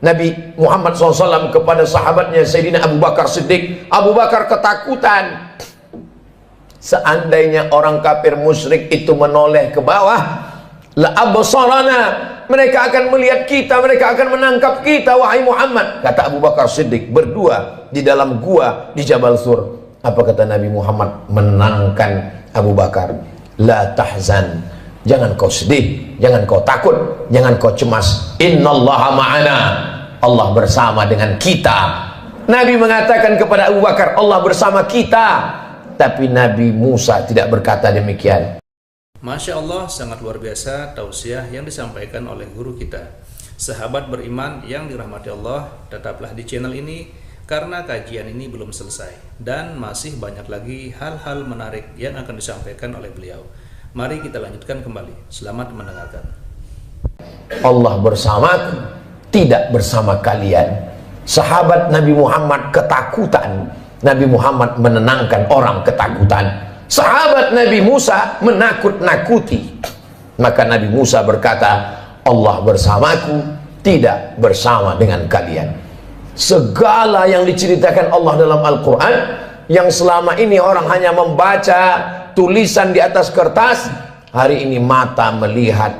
Nabi Muhammad SAW kepada sahabatnya Sayyidina Abu Bakar Siddiq? Abu Bakar ketakutan. Seandainya orang kafir musyrik itu menoleh ke bawah, la absarana, mereka akan melihat kita, mereka akan menangkap kita, wahai Muhammad. Kata Abu Bakar Siddiq berdua di dalam gua di Jabal Sur. Apa kata Nabi Muhammad menenangkan Abu Bakar? La tahzan, jangan kau sedih, jangan kau takut, jangan kau cemas. Innallaha ma'ana, Allah bersama dengan kita. Nabi mengatakan kepada Abu Bakar, Allah bersama kita. Tapi Nabi Musa tidak berkata demikian. Masya Allah, sangat luar biasa tausiah yang disampaikan oleh guru kita. Sahabat beriman yang dirahmati Allah, tetaplah di channel ini karena kajian ini belum selesai dan masih banyak lagi hal-hal menarik yang akan disampaikan oleh beliau. Mari kita lanjutkan kembali. Selamat mendengarkan. Allah bersamaku, tidak bersama kalian. Sahabat Nabi Muhammad ketakutan. Nabi Muhammad menenangkan orang ketakutan. Sahabat Nabi Musa menakut-nakuti. Maka Nabi Musa berkata, Allah bersamaku, tidak bersama dengan kalian. Segala yang diceritakan Allah dalam Al-Quran, yang selama ini orang hanya membaca tulisan di atas kertas, hari ini mata melihat,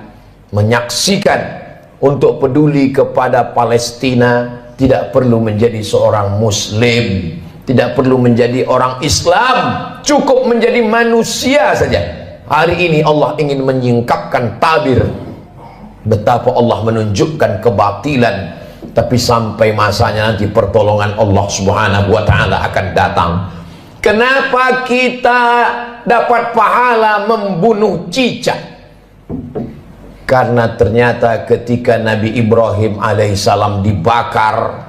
menyaksikan. Untuk peduli kepada Palestina, tidak perlu menjadi seorang Muslim, tidak perlu menjadi orang Islam, cukup menjadi manusia saja. Hari ini Allah ingin menyingkapkan tabir betapa Allah menunjukkan kebatilan, tapi sampai masanya nanti pertolongan Allah subhanahu wa ta'ala akan datang. Kenapa kita dapat pahala membunuh cicak? Karena ternyata ketika Nabi Ibrahim alaihissalam dibakar,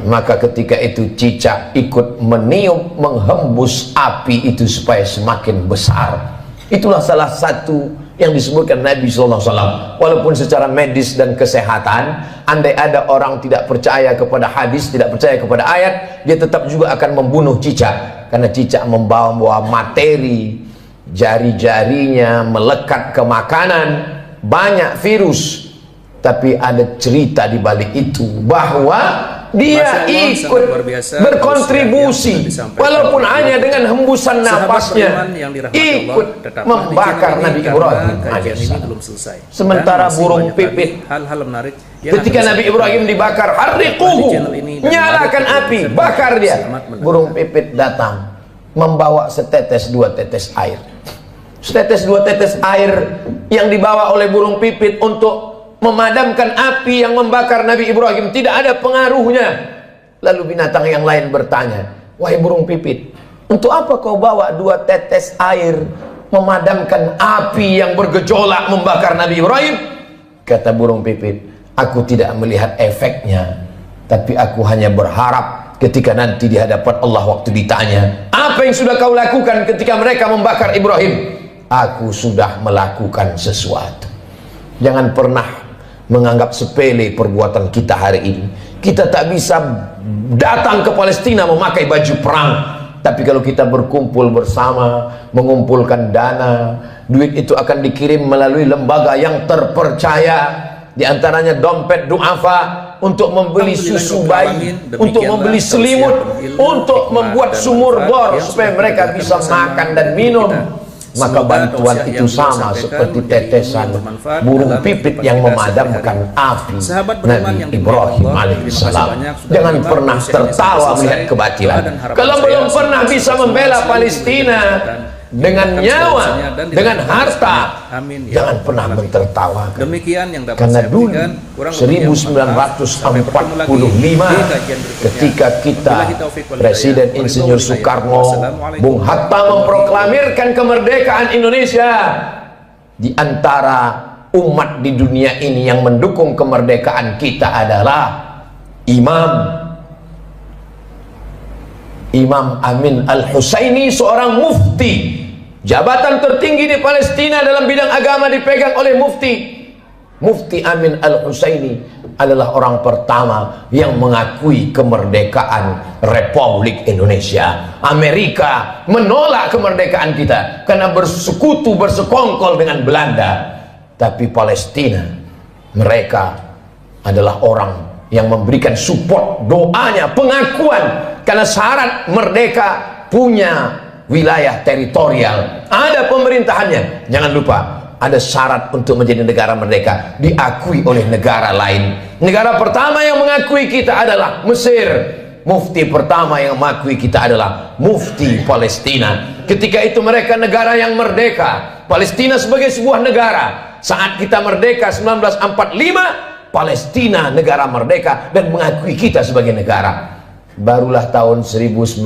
maka ketika itu cicak ikut meniup, menghembus api itu supaya semakin besar. Itulah salah satu yang disebutkan Nabi SAW. Walaupun secara medis dan kesehatan, andai ada orang tidak percaya kepada hadis, tidak percaya kepada ayat, dia tetap juga akan membunuh cicak. Karena cicak membawa materi, jari-jarinya melekat ke makanan, banyak virus. Tapi ada cerita di balik itu bahwa dia ikut berkontribusi, walaupun hanya dengan hembusan napasnya, ikut membakar Nabi Ibrahim. Sementara burung pipit, ketika Nabi Ibrahim dibakar, harriquhu, nyalakan api, bakar dia. Burung pipit datang membawa setetes dua tetes air. Setetes dua tetes air yang dibawa oleh burung pipit untuk memadamkan api yang membakar Nabi Ibrahim tidak ada pengaruhnya. Lalu binatang yang lain bertanya, wahai burung pipit, untuk apa kau bawa dua tetes air memadamkan api yang bergejolak membakar Nabi Ibrahim? Kata burung pipit, aku tidak melihat efeknya, tapi aku hanya berharap ketika nanti di hadapan Allah waktu ditanya, apa yang sudah kau lakukan ketika mereka membakar Ibrahim? Aku sudah melakukan sesuatu. Jangan pernah menganggap sepele perbuatan kita hari ini. Kita tak bisa datang ke Palestina memakai baju perang, Tapi kalau kita berkumpul bersama, mengumpulkan dana, duit itu akan dikirim melalui lembaga yang terpercaya. Di antaranya dompet duafa untuk membeli susu bayi, untuk membeli selimut, untuk membuat sumur bor supaya mereka bisa makan dan minum. Maka bantuan itu sama seperti tetesan burung pipit yang memadamkan api Nabi Ibrahim alaihissalam. Jangan pernah tertawa melihat kebatilan. Kalau belum pernah bisa membela Palestina dengan nyawa, dengan harta, jangan pernah mentertawakan. Demikian yang dapat Karena saya dulu berikan. 1945 ketika kita Presiden Insinyur Soekarno, Bung Hatta memproklamirkan kemerdekaan Indonesia, di antara umat di dunia ini yang mendukung kemerdekaan kita adalah Imam Amin Al-Husaini, seorang mufti. Jabatan tertinggi di Palestina dalam bidang agama dipegang oleh Mufti Amin Al-Husaini adalah orang pertama yang mengakui kemerdekaan Republik Indonesia. Amerika menolak kemerdekaan kita karena bersekutu, bersekongkol dengan Belanda. Tapi Palestina, mereka adalah orang yang memberikan support, doanya, pengakuan. Karena syarat merdeka punya wilayah teritorial, ada pemerintahannya. Jangan lupa, ada syarat untuk menjadi negara merdeka, diakui oleh negara lain. Negara pertama yang mengakui kita adalah Mesir. Mufti pertama yang mengakui kita adalah Mufti Palestina. Ketika itu mereka negara yang merdeka, Palestina sebagai sebuah negara. Saat kita merdeka 1945, Palestina negara merdeka dan mengakui kita sebagai negara. Barulah tahun 1946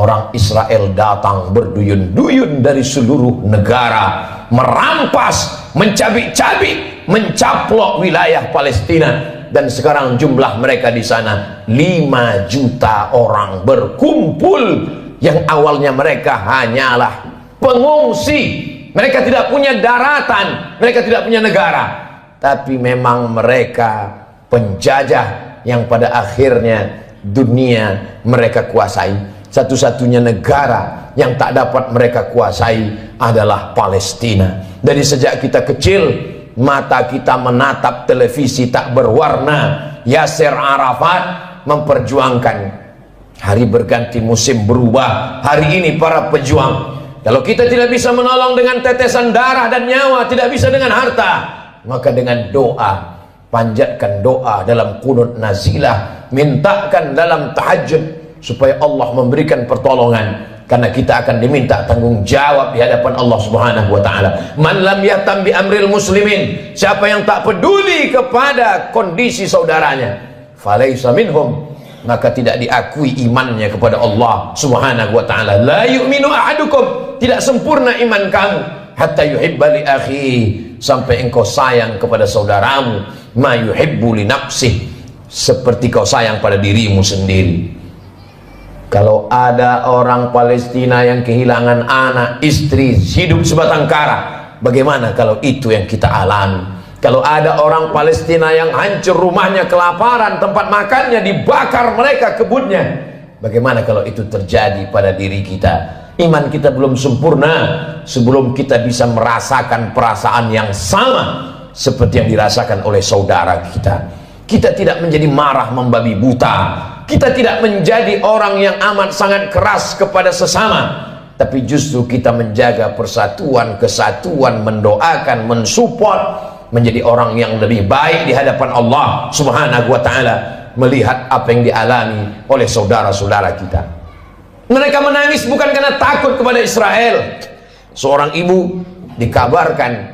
orang Israel datang berduyun-duyun dari seluruh negara, merampas, mencabik-cabik, mencaplok wilayah Palestina. Dan sekarang jumlah mereka di sana 5 juta orang berkumpul. Yang awalnya mereka hanyalah pengungsi, mereka tidak punya daratan, mereka tidak punya negara, tapi memang mereka penjajah yang pada akhirnya dunia mereka kuasai. Satu-satunya negara yang tak dapat mereka kuasai adalah Palestina. Dari sejak kita kecil, mata kita menatap televisi tak berwarna. Yasser Arafat memperjuangkan hari berganti, musim berubah. Hari ini para pejuang, kalau kita tidak bisa menolong dengan tetesan darah dan nyawa, tidak bisa dengan harta, maka dengan doa, panjatkan doa dalam qunut nazilah, mintakan dalam tahajud supaya Allah memberikan pertolongan. Karena kita akan diminta tanggung jawab di hadapan Allah Subhanahu wa taala. Man lam yahtam bi amril muslimin, siapa yang tak peduli kepada kondisi saudaranya, falaisa minhum, maka tidak diakui imannya kepada Allah Subhanahu wa taala. La yu'minu ahadukum, tidak sempurna iman kamu, hatta yuhibba li akhi, sampai engkau sayang kepada saudaramu ma yuhibbu li nafsih, seperti kau sayang pada dirimu sendiri. Kalau ada orang Palestina yang kehilangan anak, istri, hidup sebatang kara, bagaimana kalau itu yang kita alami? Kalau ada orang Palestina yang hancur rumahnya, kelaparan, tempat makannya dibakar mereka kebunnya, bagaimana kalau itu terjadi pada diri kita? Iman kita belum sempurna sebelum kita bisa merasakan perasaan yang sama seperti yang dirasakan oleh saudara kita. Kita tidak menjadi marah membabi buta, kita tidak menjadi orang yang amat sangat keras kepada sesama, tapi justru kita menjaga persatuan, kesatuan, mendoakan, mensupport, menjadi orang yang lebih baik di hadapan Allah Subhanahu wa taala, melihat apa yang dialami oleh saudara-saudara kita. Mereka menangis bukan karena takut kepada Israel. Seorang ibu dikabarkan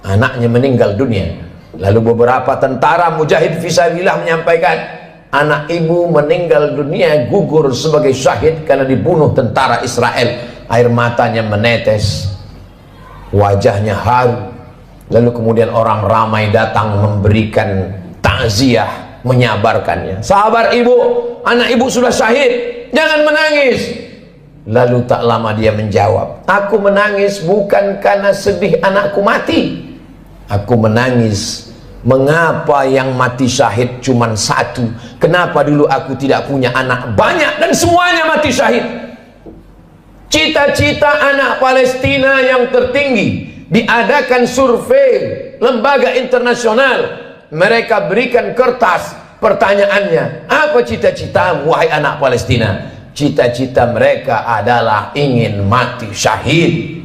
anaknya meninggal dunia. Lalu beberapa tentara mujahid fisabilillah menyampaikan, anak ibu meninggal dunia, gugur sebagai syahid karena dibunuh tentara Israel. Air matanya menetes, wajahnya haru. Lalu kemudian orang ramai datang memberikan takziah, menyabarkannya. Sabar ibu, anak ibu sudah syahid, jangan menangis. Lalu tak lama dia menjawab, aku menangis bukan karena sedih anakku mati, aku menangis Mengapa yang mati syahid cuma satu? Kenapa dulu aku tidak punya anak banyak dan semuanya mati syahid? Cita-cita anak Palestina yang tertinggi, diadakan survei lembaga internasional. Mereka berikan kertas, pertanyaannya, apa cita-citamu wahai anak Palestina? Cita-cita mereka adalah ingin mati syahid.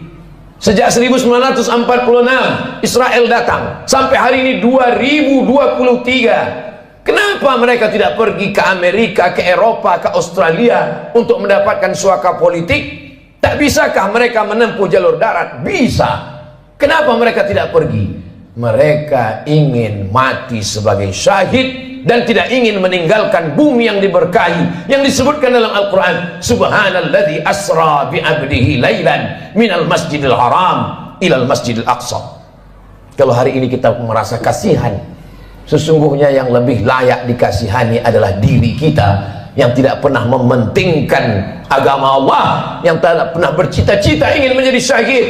Sejak 1946 Israel datang sampai hari ini 2023. Kenapa mereka tidak pergi ke Amerika, ke Eropa, ke Australia untuk mendapatkan suaka politik? Tak bisakah mereka menempuh jalur darat? Bisa. Kenapa mereka tidak pergi? Mereka ingin mati sebagai syahid dan tidak ingin meninggalkan bumi yang diberkahi, yang disebutkan dalam Al-Quran, subhanalladzi asra bi'abdihi laylan minal masjidil haram ilal masjidil aqsa. Kalau hari ini kita merasa kasihan, sesungguhnya yang lebih layak dikasihani adalah diri kita yang tidak pernah mementingkan agama Allah, yang tidak pernah bercita-cita ingin menjadi syahid.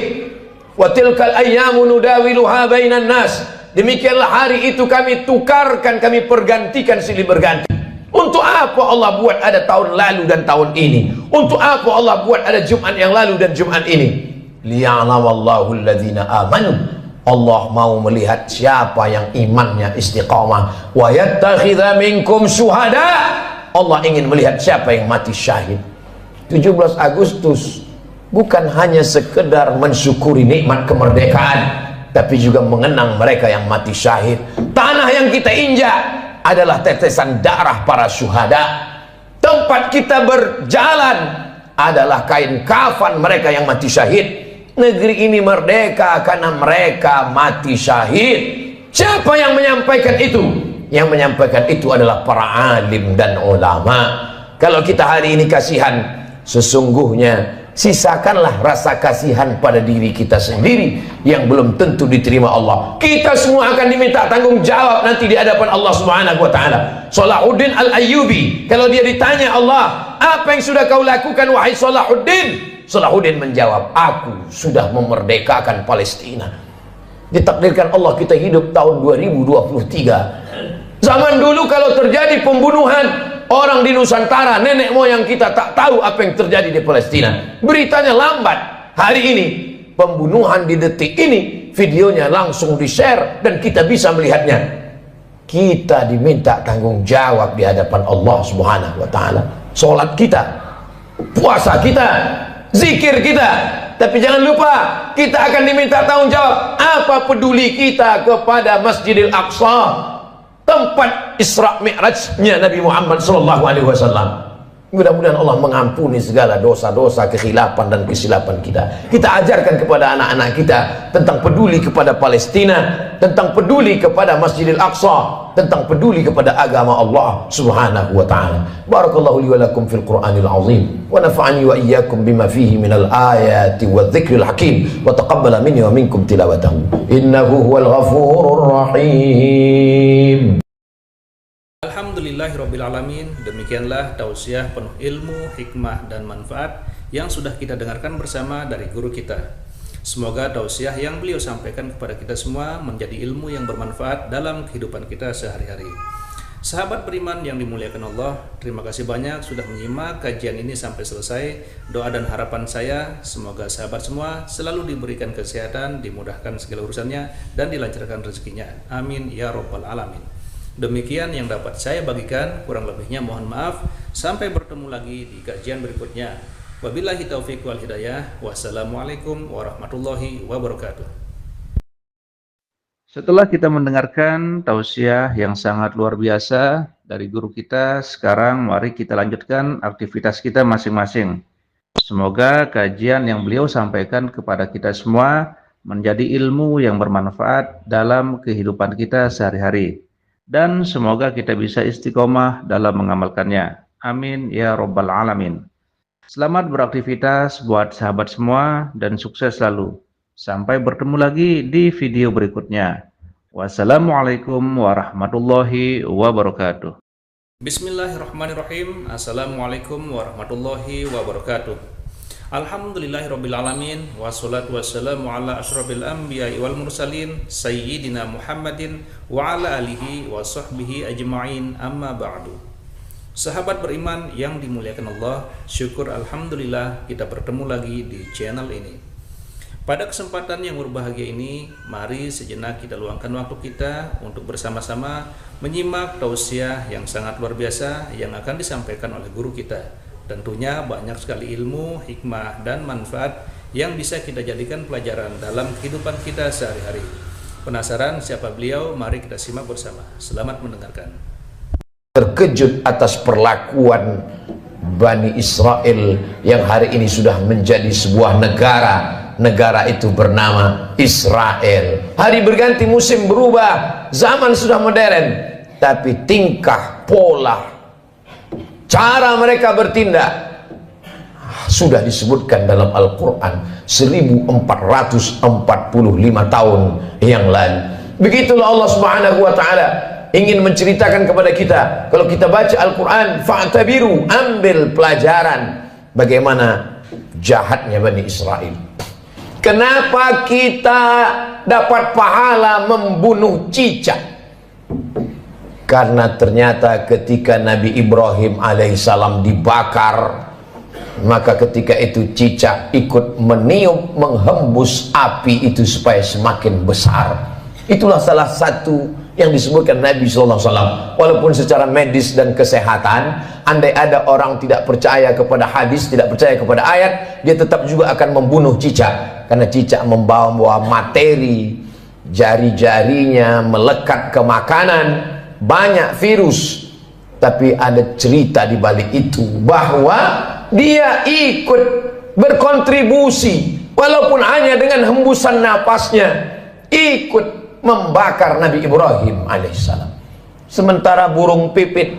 Wa tilkal ayyamu nudawiluha bainan nas. Demikianlah hari itu kami tukarkan, kami pergantikan silih berganti. Untuk apa Allah buat ada tahun lalu dan tahun ini? Untuk apa Allah buat ada Jumat yang lalu dan Jumat ini? Liya'lamallahu alladhina amanu. Allah mau melihat siapa yang imannya istiqamah. Wa yattakhidha minkum syuhada. Allah ingin melihat siapa yang mati syahid. 17 Agustus bukan hanya sekedar mensyukuri nikmat kemerdekaan, tapi juga mengenang mereka yang mati syahid. Tanah yang kita injak adalah tetesan darah para syuhada. Tempat kita berjalan adalah kain kafan mereka yang mati syahid. Negeri ini merdeka karena mereka mati syahid. Siapa yang menyampaikan itu? Yang menyampaikan itu adalah para alim dan ulama. Kalau kita hari ini kasihan, sesungguhnya sisakanlah rasa kasihan pada diri kita sendiri yang belum tentu diterima Allah. Kita semua akan diminta tanggung jawab nanti di hadapan Allah Subhanahu wa taala. Salahuddin Al-Ayyubi, kalau dia ditanya Allah, apa yang sudah kau lakukan wahai Salahuddin? Salahuddin menjawab, aku sudah memerdekakan Palestina. Ditakdirkan Allah kita hidup tahun 2023. Zaman dulu kalau terjadi pembunuhan orang di Nusantara, nenek moyang kita tak tahu apa yang terjadi di Palestina. Beritanya lambat. Hari ini pembunuhan di detik ini, videonya langsung di-share dan kita bisa melihatnya. Kita diminta tanggung jawab di hadapan Allah Subhanahu wa taala. Salat kita, puasa kita, zikir kita. Tapi jangan lupa, kita akan diminta tanggung jawab. Apa peduli kita kepada Masjidil Aqsa, tempat Isra Mi'rajnya Nabi Muhammad SAW. Mudah-mudahan Allah mengampuni segala dosa-dosa, kekhilafan dan kesilapan kita. Kita ajarkan kepada anak-anak kita tentang peduli kepada Palestina, tentang peduli kepada Masjidil Aqsa, tentang peduli kepada agama Allah Subhanahu wa ta'ala. Barakallahu li wa lakum fil Qur'anil azim, wa nafa'ani wa iyyakum bima fihi minal ayati wa dzikril hakim, wa taqabbala minni wa minkum tilawatahu innahu huwal ghafurur rahim. Alhamdulillahirrabbilalamin. Demikianlah tausiah penuh ilmu, hikmah, dan manfaat yang sudah kita dengarkan bersama dari guru kita. Semoga tausiah yang beliau sampaikan kepada kita semua menjadi ilmu yang bermanfaat dalam kehidupan kita sehari-hari. Sahabat beriman yang dimuliakan Allah, terima kasih banyak sudah menyimak kajian ini sampai selesai. Doa dan harapan saya, semoga sahabat semua selalu diberikan kesehatan, dimudahkan segala urusannya, dan dilancarkan rezekinya. Amin ya Rabbal Alamin. Demikian yang dapat saya bagikan, kurang lebihnya mohon maaf. Sampai bertemu lagi di kajian berikutnya. Wabillahi taufiq wal hidayah. Wassalamualaikum warahmatullahi wabarakatuh. Setelah kita mendengarkan tausiah yang sangat luar biasa dari guru kita, sekarang mari kita lanjutkan aktivitas kita masing-masing. Semoga kajian yang beliau sampaikan kepada kita semua menjadi ilmu yang bermanfaat dalam kehidupan kita sehari-hari. Dan semoga kita bisa istiqomah dalam mengamalkannya. Amin ya Rabbal Alamin. Selamat beraktivitas buat sahabat semua dan sukses selalu. Sampai bertemu lagi di video berikutnya. Wassalamualaikum warahmatullahi wabarakatuh. Bismillahirrahmanirrahim. Assalamualaikum warahmatullahi wabarakatuh. Alhamdulillahirrabbilalamin. Wassalatu wassalamu ala ashrafil anbiya'i wal mursalin Sayyidina Muhammadin wa ala alihi wa sahbihi ajma'in, amma ba'du. Sahabat beriman yang dimuliakan Allah, syukur Alhamdulillah kita bertemu lagi di channel ini. Pada kesempatan yang berbahagia ini, mari sejenak kita luangkan waktu kita untuk bersama-sama menyimak tausiah yang sangat luar biasa yang akan disampaikan oleh guru kita. Tentunya banyak sekali ilmu, hikmah, dan manfaat yang bisa kita jadikan pelajaran dalam kehidupan kita sehari-hari. Penasaran siapa beliau? Mari kita simak bersama. Selamat mendengarkan. Terkejut atas perlakuan Bani Israel yang hari ini sudah menjadi sebuah negara. Negara itu bernama Israel. Hari berganti, musim berubah, zaman sudah modern, tapi tingkah, pola, cara mereka bertindak sudah disebutkan dalam Al-Quran 1445 tahun yang lalu. Begitulah Allah Subhanahu wa ta'ala ingin menceritakan kepada kita. Kalau kita baca Al-Quran, fa'tabiru, ambil pelajaran bagaimana jahatnya Bani Israel. Kenapa kita dapat pahala membunuh cicak? Karena ternyata ketika Nabi Ibrahim alaihissalam dibakar, maka ketika itu cicak ikut meniup, menghembus api itu supaya semakin besar. Itulah salah satu yang disebutkan Nabi SAW. Walaupun secara medis dan kesehatan, andai ada orang tidak percaya kepada hadis, tidak percaya kepada ayat, dia tetap juga akan membunuh cicak. Karena cicak membawa materi, jari-jarinya melekat ke makanan, banyak virus. Tapi ada cerita di balik itu, bahwa dia ikut berkontribusi walaupun hanya dengan hembusan napasnya, ikut membakar Nabi Ibrahim alaihissalam. Sementara burung pipit,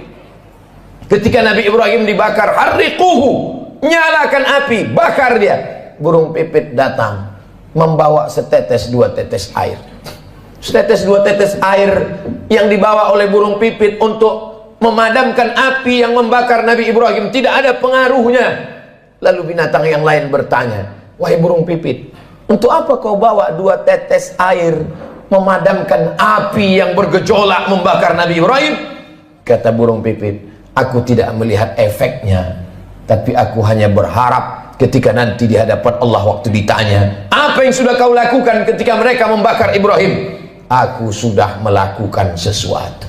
ketika Nabi Ibrahim dibakar, harriquhu, nyalakan api, bakar dia. Burung pipit datang membawa setetes dua tetes air. Setetes dua tetes air yang dibawa oleh burung pipit untuk memadamkan api yang membakar Nabi Ibrahim tidak ada pengaruhnya. Lalu binatang yang lain bertanya, wahai burung pipit, untuk apa kau bawa dua tetes air memadamkan api yang bergejolak membakar Nabi Ibrahim? Kata burung pipit, aku tidak melihat efeknya, tapi aku hanya berharap ketika nanti di hadapan Allah waktu ditanya, apa yang sudah kau lakukan ketika mereka membakar Ibrahim? Aku sudah melakukan sesuatu.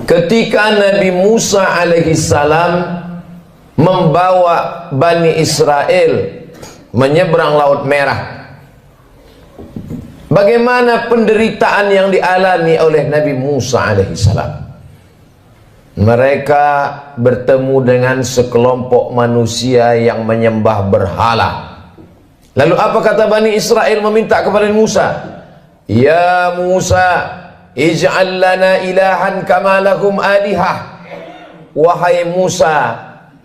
Ketika Nabi Musa alaihissalam membawa Bani Israel menyeberang Laut Merah, bagaimana penderitaan yang dialami oleh Nabi Musa alaihissalam? Mereka bertemu dengan sekelompok manusia yang menyembah berhala. Lalu apa kata Bani Israel meminta kepada Musa? Ya Musa, ij'al lana ilahan kama lahum alihah. Wahai Musa,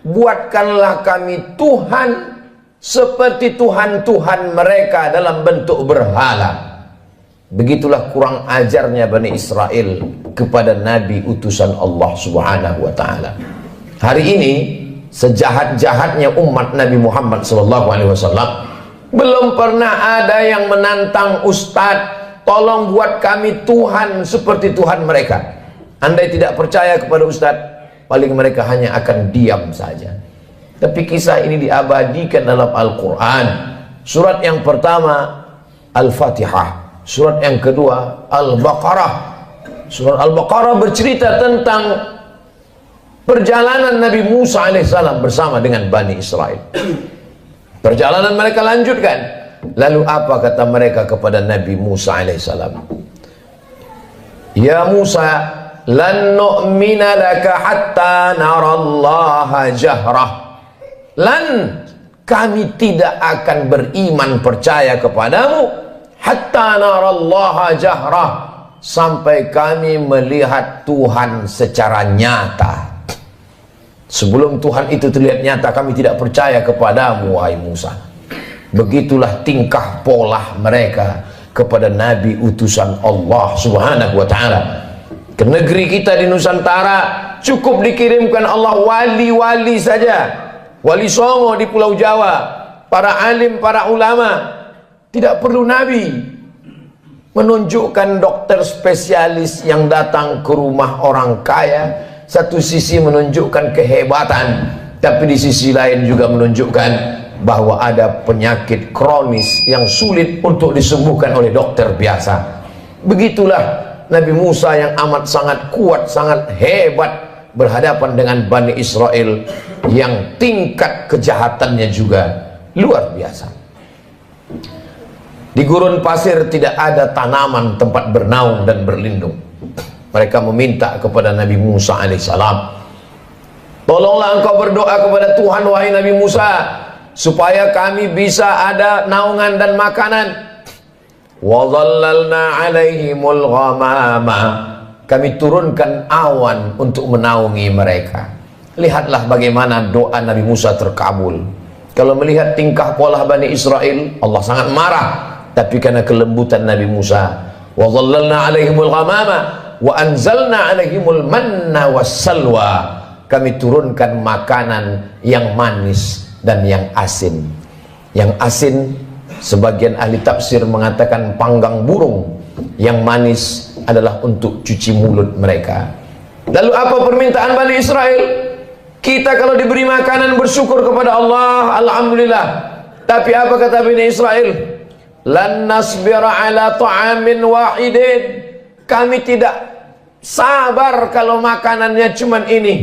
buatkanlah kami Tuhan seperti Tuhan-Tuhan mereka dalam bentuk berhala. Begitulah kurang ajarnya Bani Israel kepada Nabi utusan Allah Subhanahu wa ta'ala. Hari ini sejahat-jahatnya umat Nabi Muhammad SAW, belum pernah ada yang menantang Ustadz, tolong buat kami Tuhan seperti Tuhan mereka. Andai tidak percaya kepada Ustadz, paling mereka hanya akan diam saja. Tapi kisah ini diabadikan dalam Al-Quran. Surat yang pertama Al-Fatihah, surat yang kedua Al-Baqarah. Surat Al-Baqarah bercerita tentang perjalanan Nabi Musa alaihissalam bersama dengan Bani Israel. Perjalanan mereka lanjutkan. Lalu apa kata mereka kepada Nabi Musa alaihissalam? Ya Musa, lan nu'mina laka hatta narallaha jahrah. Lan, kami tidak akan beriman percaya kepadamu hatta narallaha jahrah, sampai kami melihat Tuhan secara nyata. Sebelum Tuhan itu terlihat nyata, kami tidak percaya kepadamu wahai Musa. Begitulah tingkah pola mereka kepada Nabi utusan Allah Subhanahu wa ta'ala. Ke negeri kita di Nusantara cukup dikirimkan Allah wali-wali saja, Wali Songo di Pulau Jawa, para alim, para ulama. Tidak perlu Nabi menunjukkan dokter spesialis yang datang ke rumah orang kaya. Satu sisi menunjukkan kehebatan, tapi di sisi lain juga menunjukkan bahwa ada penyakit kronis yang sulit untuk disembuhkan oleh dokter biasa. Begitulah Nabi Musa yang amat sangat kuat, sangat hebat berhadapan dengan Bani Israel yang tingkat kejahatannya juga luar biasa. Di gurun pasir tidak ada tanaman tempat bernaung dan berlindung. Mereka meminta kepada Nabi Musa alaihissalam, tolonglah engkau berdoa kepada Tuhan wahai Nabi Musa, supaya kami bisa ada naungan dan makanan. Wa dhallalna alaihimul ghamama, kami turunkan awan untuk menaungi mereka. Lihatlah bagaimana doa Nabi Musa terkabul. Kalau melihat tingkah pola Bani Israel, Allah sangat marah. Tapi karena kelembutan Nabi Musa, wa dhallalna alaihimul ghamama wa anzalna alaihimul manna wassalwa, kami turunkan makanan yang manis dan yang asin. Yang asin, sebagian ahli tafsir mengatakan panggang burung. Yang manis adalah untuk cuci mulut mereka. Lalu apa permintaan Bani Israel? Kita kalau diberi makanan bersyukur kepada Allah, alhamdulillah. Tapi apa kata Bani Israel? Lan nasbira ala ta'amin wahidin, kami tidak sabar kalau makanannya cuman ini.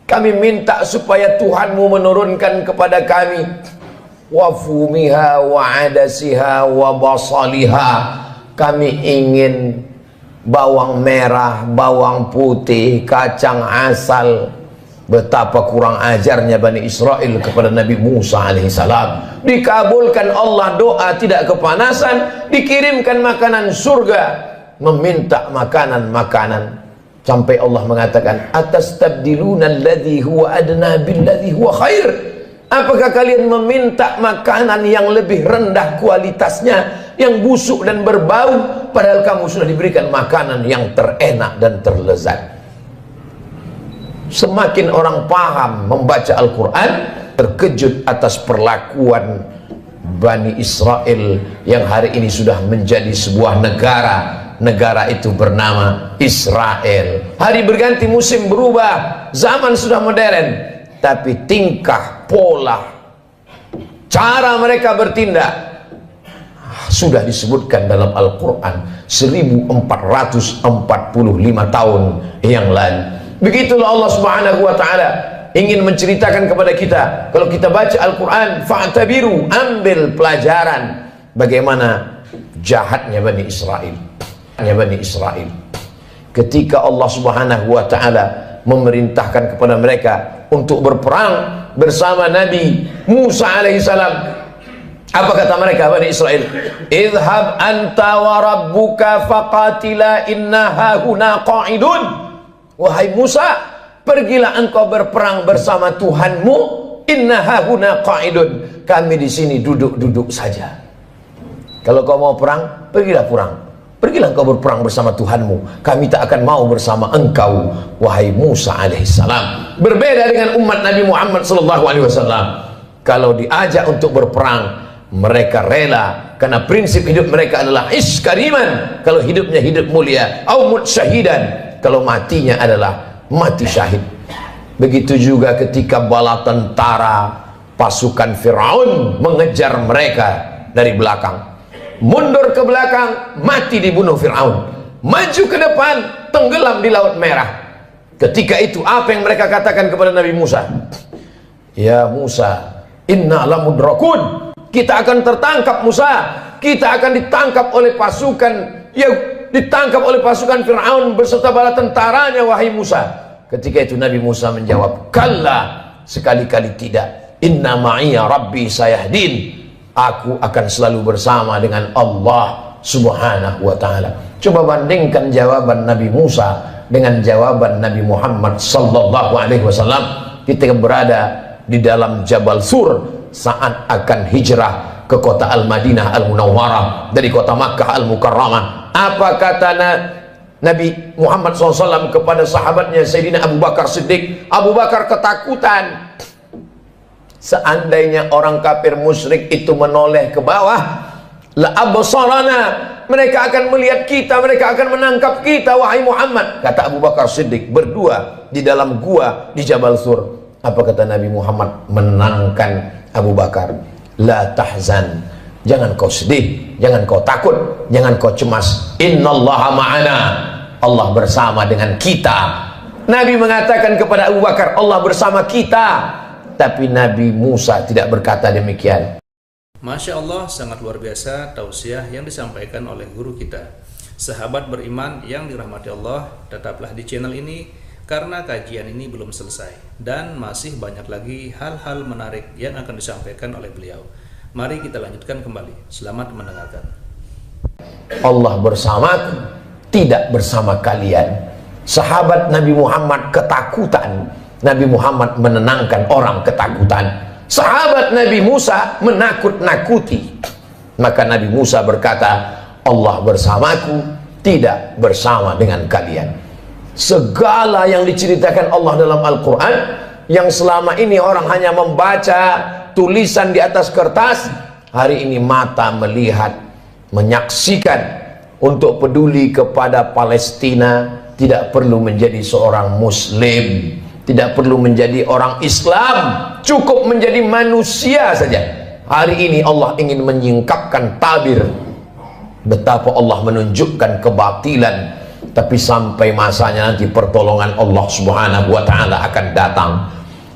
Kami minta supaya Tuhanmu menurunkan kepada kami wafumiha wa adasiha wa basaliha. Kami ingin bawang merah, bawang putih, kacang asal. Betapa kurang ajarnya Bani Israel kepada Nabi Musa alaihissalam. Dikabulkan Allah doa, tidak kepanasan, dikirimkan makanan surga, meminta makanan-makanan. Sampai Allah mengatakan, atastabdiluna alladhi huwa adna billadhi huwa khair. Apakah kalian meminta makanan yang lebih rendah kualitasnya, yang busuk dan berbau, padahal kamu sudah diberikan makanan yang terenak dan terlezat. Semakin orang paham membaca Al-Quran, terkejut atas perlakuan Bani Israel yang hari ini sudah menjadi sebuah negara. Negara itu bernama Israel. Hari berganti, musim berubah, zaman sudah modern, tapi tingkah, pola, cara mereka bertindak sudah disebutkan dalam Al-Quran 1445 tahun yang lalu. Begitulah Allah Subhanahu wa ta'ala ingin menceritakan kepada kita. Kalau kita baca Al-Quran, fa'tabiru, ambil pelajaran bagaimana jahatnya Bani Israel. Bani Israel ketika Allah Subhanahu wa ta'ala memerintahkan kepada mereka untuk berperang bersama Nabi Musa alaihissalam, apa kata mereka Bani Israel? Idhab anta wa rabbuka faqatila inna hahuna qa'idun. Wahai Musa, pergilah engkau berperang bersama Tuhanmu. Inna hahuna qa'idun, kami di sini duduk-duduk saja. Kalau kau mau perang, pergilah perang. Pergilah engkau berperang bersama Tuhanmu. Kami tak akan mau bersama engkau, wahai Musa alaihissalam. Berbeda dengan umat Nabi Muhammad sallallahu alaihi wasallam. Kalau diajak untuk berperang, mereka rela, karena prinsip hidup mereka adalah iskariman. Kalau hidupnya hidup mulia, au mut syahidan, kalau matinya adalah mati syahid. Begitu juga ketika bala tentara pasukan Firaun mengejar mereka dari belakang. Mundur ke belakang, mati dibunuh Firaun. Maju ke depan, tenggelam di Laut Merah. Ketika itu apa yang mereka katakan kepada Nabi Musa? Ya Musa, inna lamudrakun, kita akan tertangkap Musa. Kita akan ditangkap oleh pasukan, ya ditangkap oleh pasukan Firaun beserta bala tentaranya, wahai Musa. Ketika itu Nabi Musa menjawab, kalla, sekali-kali tidak. Inna ma'iya rabbi sayahdin, aku akan selalu bersama dengan Allah Subhanahu wa ta'ala. Coba bandingkan jawaban Nabi Musa dengan jawaban Nabi Muhammad sallallahu alaihi wasallam ketika berada di dalam Jabal Sur saat akan hijrah ke kota Al-Madinah Al-Munawwarah dari kota Makkah Al-Mukarramah. Apa kata Nabi Muhammad SAW kepada sahabatnya Sayyidina Abu Bakar Siddiq? Abu Bakar ketakutan. Seandainya orang kafir musyrik itu menoleh ke bawah, la absarana, mereka akan melihat kita, mereka akan menangkap kita wahai Muhammad. Kata Abu Bakar Siddiq berdua di dalam gua di Jabal Sur. Apa kata Nabi Muhammad menenangkan Abu Bakar? La tahzan, jangan kau sedih, jangan kau takut, jangan kau cemas. Innallaha ma'ana, Allah bersama dengan kita. Nabi mengatakan kepada Abu Bakar, Allah bersama kita. Tapi Nabi Musa tidak berkata demikian. Masya Allah, sangat luar biasa tausiah yang disampaikan oleh guru kita. Sahabat beriman yang dirahmati Allah, tetaplah di channel ini karena kajian ini belum selesai dan masih banyak lagi hal-hal menarik yang akan disampaikan oleh beliau. Mari kita lanjutkan kembali. Selamat mendengarkan. Allah bersamaku, tidak bersama kalian. Sahabat Nabi Muhammad ketakutan, Nabi Muhammad menenangkan orang ketakutan. Sahabat Nabi Musa menakut-nakuti, maka Nabi Musa berkata, Allah bersamaku, tidak bersama dengan kalian. Segala yang diceritakan Allah dalam Al-Quran, yang selama ini orang hanya membaca tulisan di atas kertas, hari ini mata melihat, menyaksikan. Untuk peduli kepada Palestina, tidak perlu menjadi seorang muslim, tidak perlu menjadi orang Islam, cukup menjadi manusia saja. Hari ini Allah ingin menyingkapkan tabir betapa Allah menunjukkan kebatilan, tapi sampai masanya nanti pertolongan Allah Subhanahu wa taala akan datang.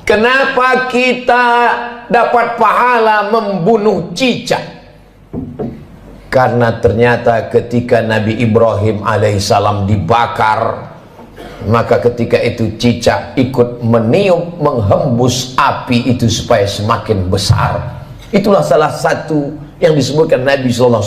Kenapa kita dapat pahala membunuh cicak? Karena ternyata ketika Nabi Ibrahim alaihissalam dibakar, maka ketika itu cicak ikut meniup, menghembus api itu supaya semakin besar. Itulah salah satu yang disebutkan Nabi SAW.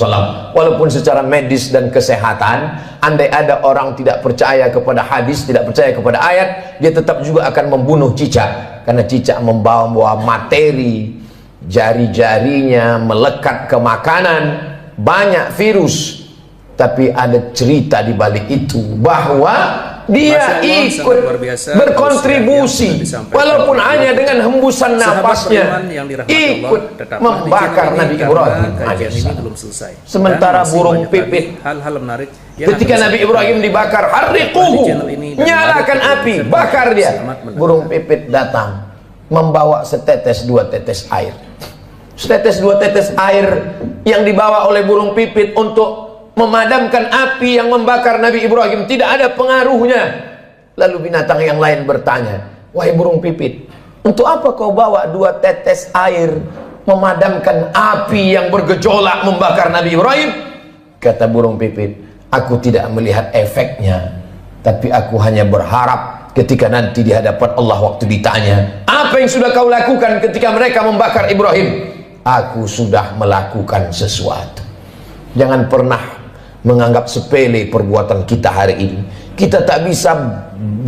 Walaupun secara medis dan kesehatan, andai ada orang tidak percaya kepada hadis, tidak percaya kepada ayat, dia tetap juga akan membunuh cicak. Karena cicak membawa materi, jari-jarinya melekat ke makanan, banyak virus. Tapi ada cerita di balik itu, bahwa dia ikut berkontribusi walaupun hanya dengan hembusan nafasnya, ikut membakar Nabi Ibrahim alaihissalam. Sementara burung pipit, ketika Nabi Ibrahim dibakar, harriquhu, nyalakan api, bakar dia. Burung pipit datang membawa setetes dua tetes air. Setetes dua tetes air yang dibawa oleh burung pipit untuk memadamkan api yang membakar Nabi Ibrahim tidak ada pengaruhnya. Lalu binatang yang lain bertanya, wahai burung pipit, untuk apa kau bawa dua tetes air memadamkan api yang bergejolak membakar Nabi Ibrahim? Kata burung pipit, aku tidak melihat efeknya, tapi aku hanya berharap ketika nanti di hadapan Allah waktu ditanya, apa yang sudah kau lakukan ketika mereka membakar Ibrahim? Aku sudah melakukan sesuatu. Jangan pernah menganggap sepele perbuatan kita hari ini. Kita tak bisa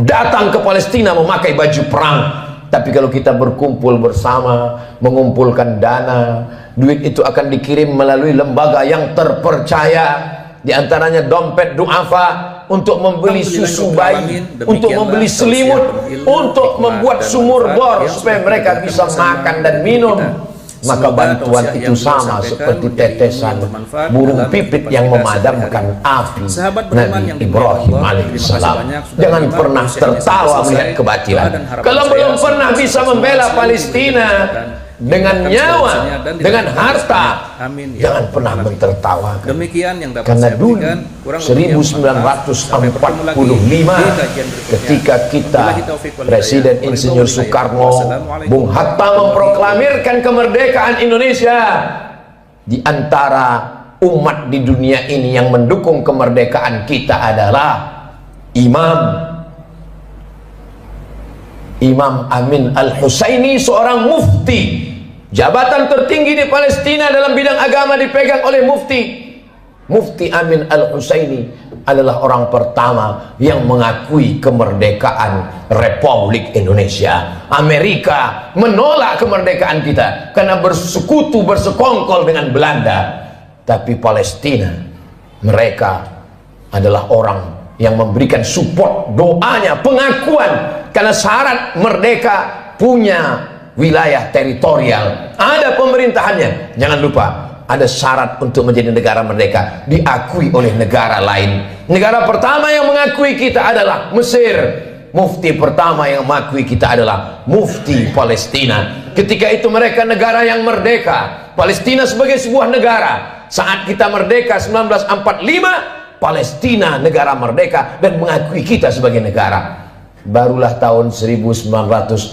datang ke Palestina memakai baju perang, tapi kalau kita berkumpul bersama, mengumpulkan dana, duit itu akan dikirim melalui lembaga yang terpercaya, diantaranya dompet duafa, untuk membeli susu bayi, untuk membeli selimut, untuk membuat sumur bor supaya mereka bisa makan dan minum. Maka bantuan itu sama seperti tetesan burung pipit yang memadamkan api Nabi Ibrahim alaihissalam. Jangan pernah tertawa melihat kebatilan. Kalau belum pernah bisa membela Palestina dengan nyawa, dengan harta, jangan pernah mentertawakan. Demikian yang dapat karena saya dulu berikan. 1945 ketika kita Presiden Insinyur Soekarno, Bung Hatta memproklamirkan kemerdekaan Indonesia, di antara umat di dunia ini yang mendukung kemerdekaan kita adalah Imam Amin Al-Husaini, seorang mufti. Jabatan tertinggi di Palestina dalam bidang agama dipegang oleh Mufti Amin Al-Husaini adalah orang pertama yang mengakui kemerdekaan Republik Indonesia. Amerika menolak kemerdekaan kita karena bersekutu, bersekongkol dengan Belanda. Tapi Palestina, mereka adalah orang yang memberikan support, doanya, pengakuan, karena syarat merdeka punya wilayah teritorial, ada pemerintahannya. Jangan lupa, ada syarat untuk menjadi negara merdeka, diakui oleh negara lain. Negara pertama yang mengakui kita adalah Mesir. Mufti pertama yang mengakui kita adalah Mufti Palestina. Ketika itu mereka negara yang merdeka, Palestina sebagai sebuah negara. Saat kita merdeka 1945, Palestina negara merdeka dan mengakui kita sebagai negara. Barulah tahun 1946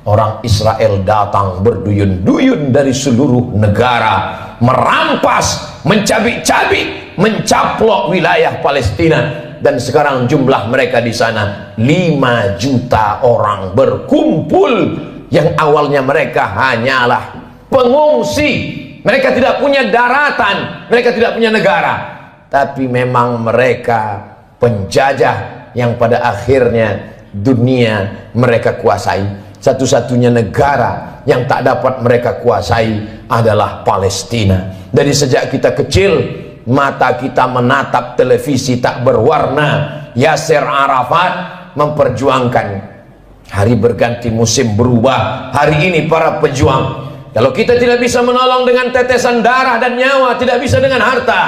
orang Israel datang berduyun-duyun dari seluruh negara, merampas, mencabik-cabik, mencaplok wilayah Palestina. Dan sekarang jumlah mereka di sana 5 juta orang berkumpul. Yang awalnya mereka hanyalah pengungsi, mereka tidak punya daratan, mereka tidak punya negara, tapi memang mereka penjajah yang pada akhirnya dunia mereka kuasai. Satu-satunya negara yang tak dapat mereka kuasai adalah Palestina. Dari sejak kita kecil, mata kita menatap televisi tak berwarna. Yasser Arafat memperjuangkan hari berganti musim berubah. Hari ini para pejuang, kalau kita tidak bisa menolong dengan tetesan darah dan nyawa, tidak bisa dengan harta,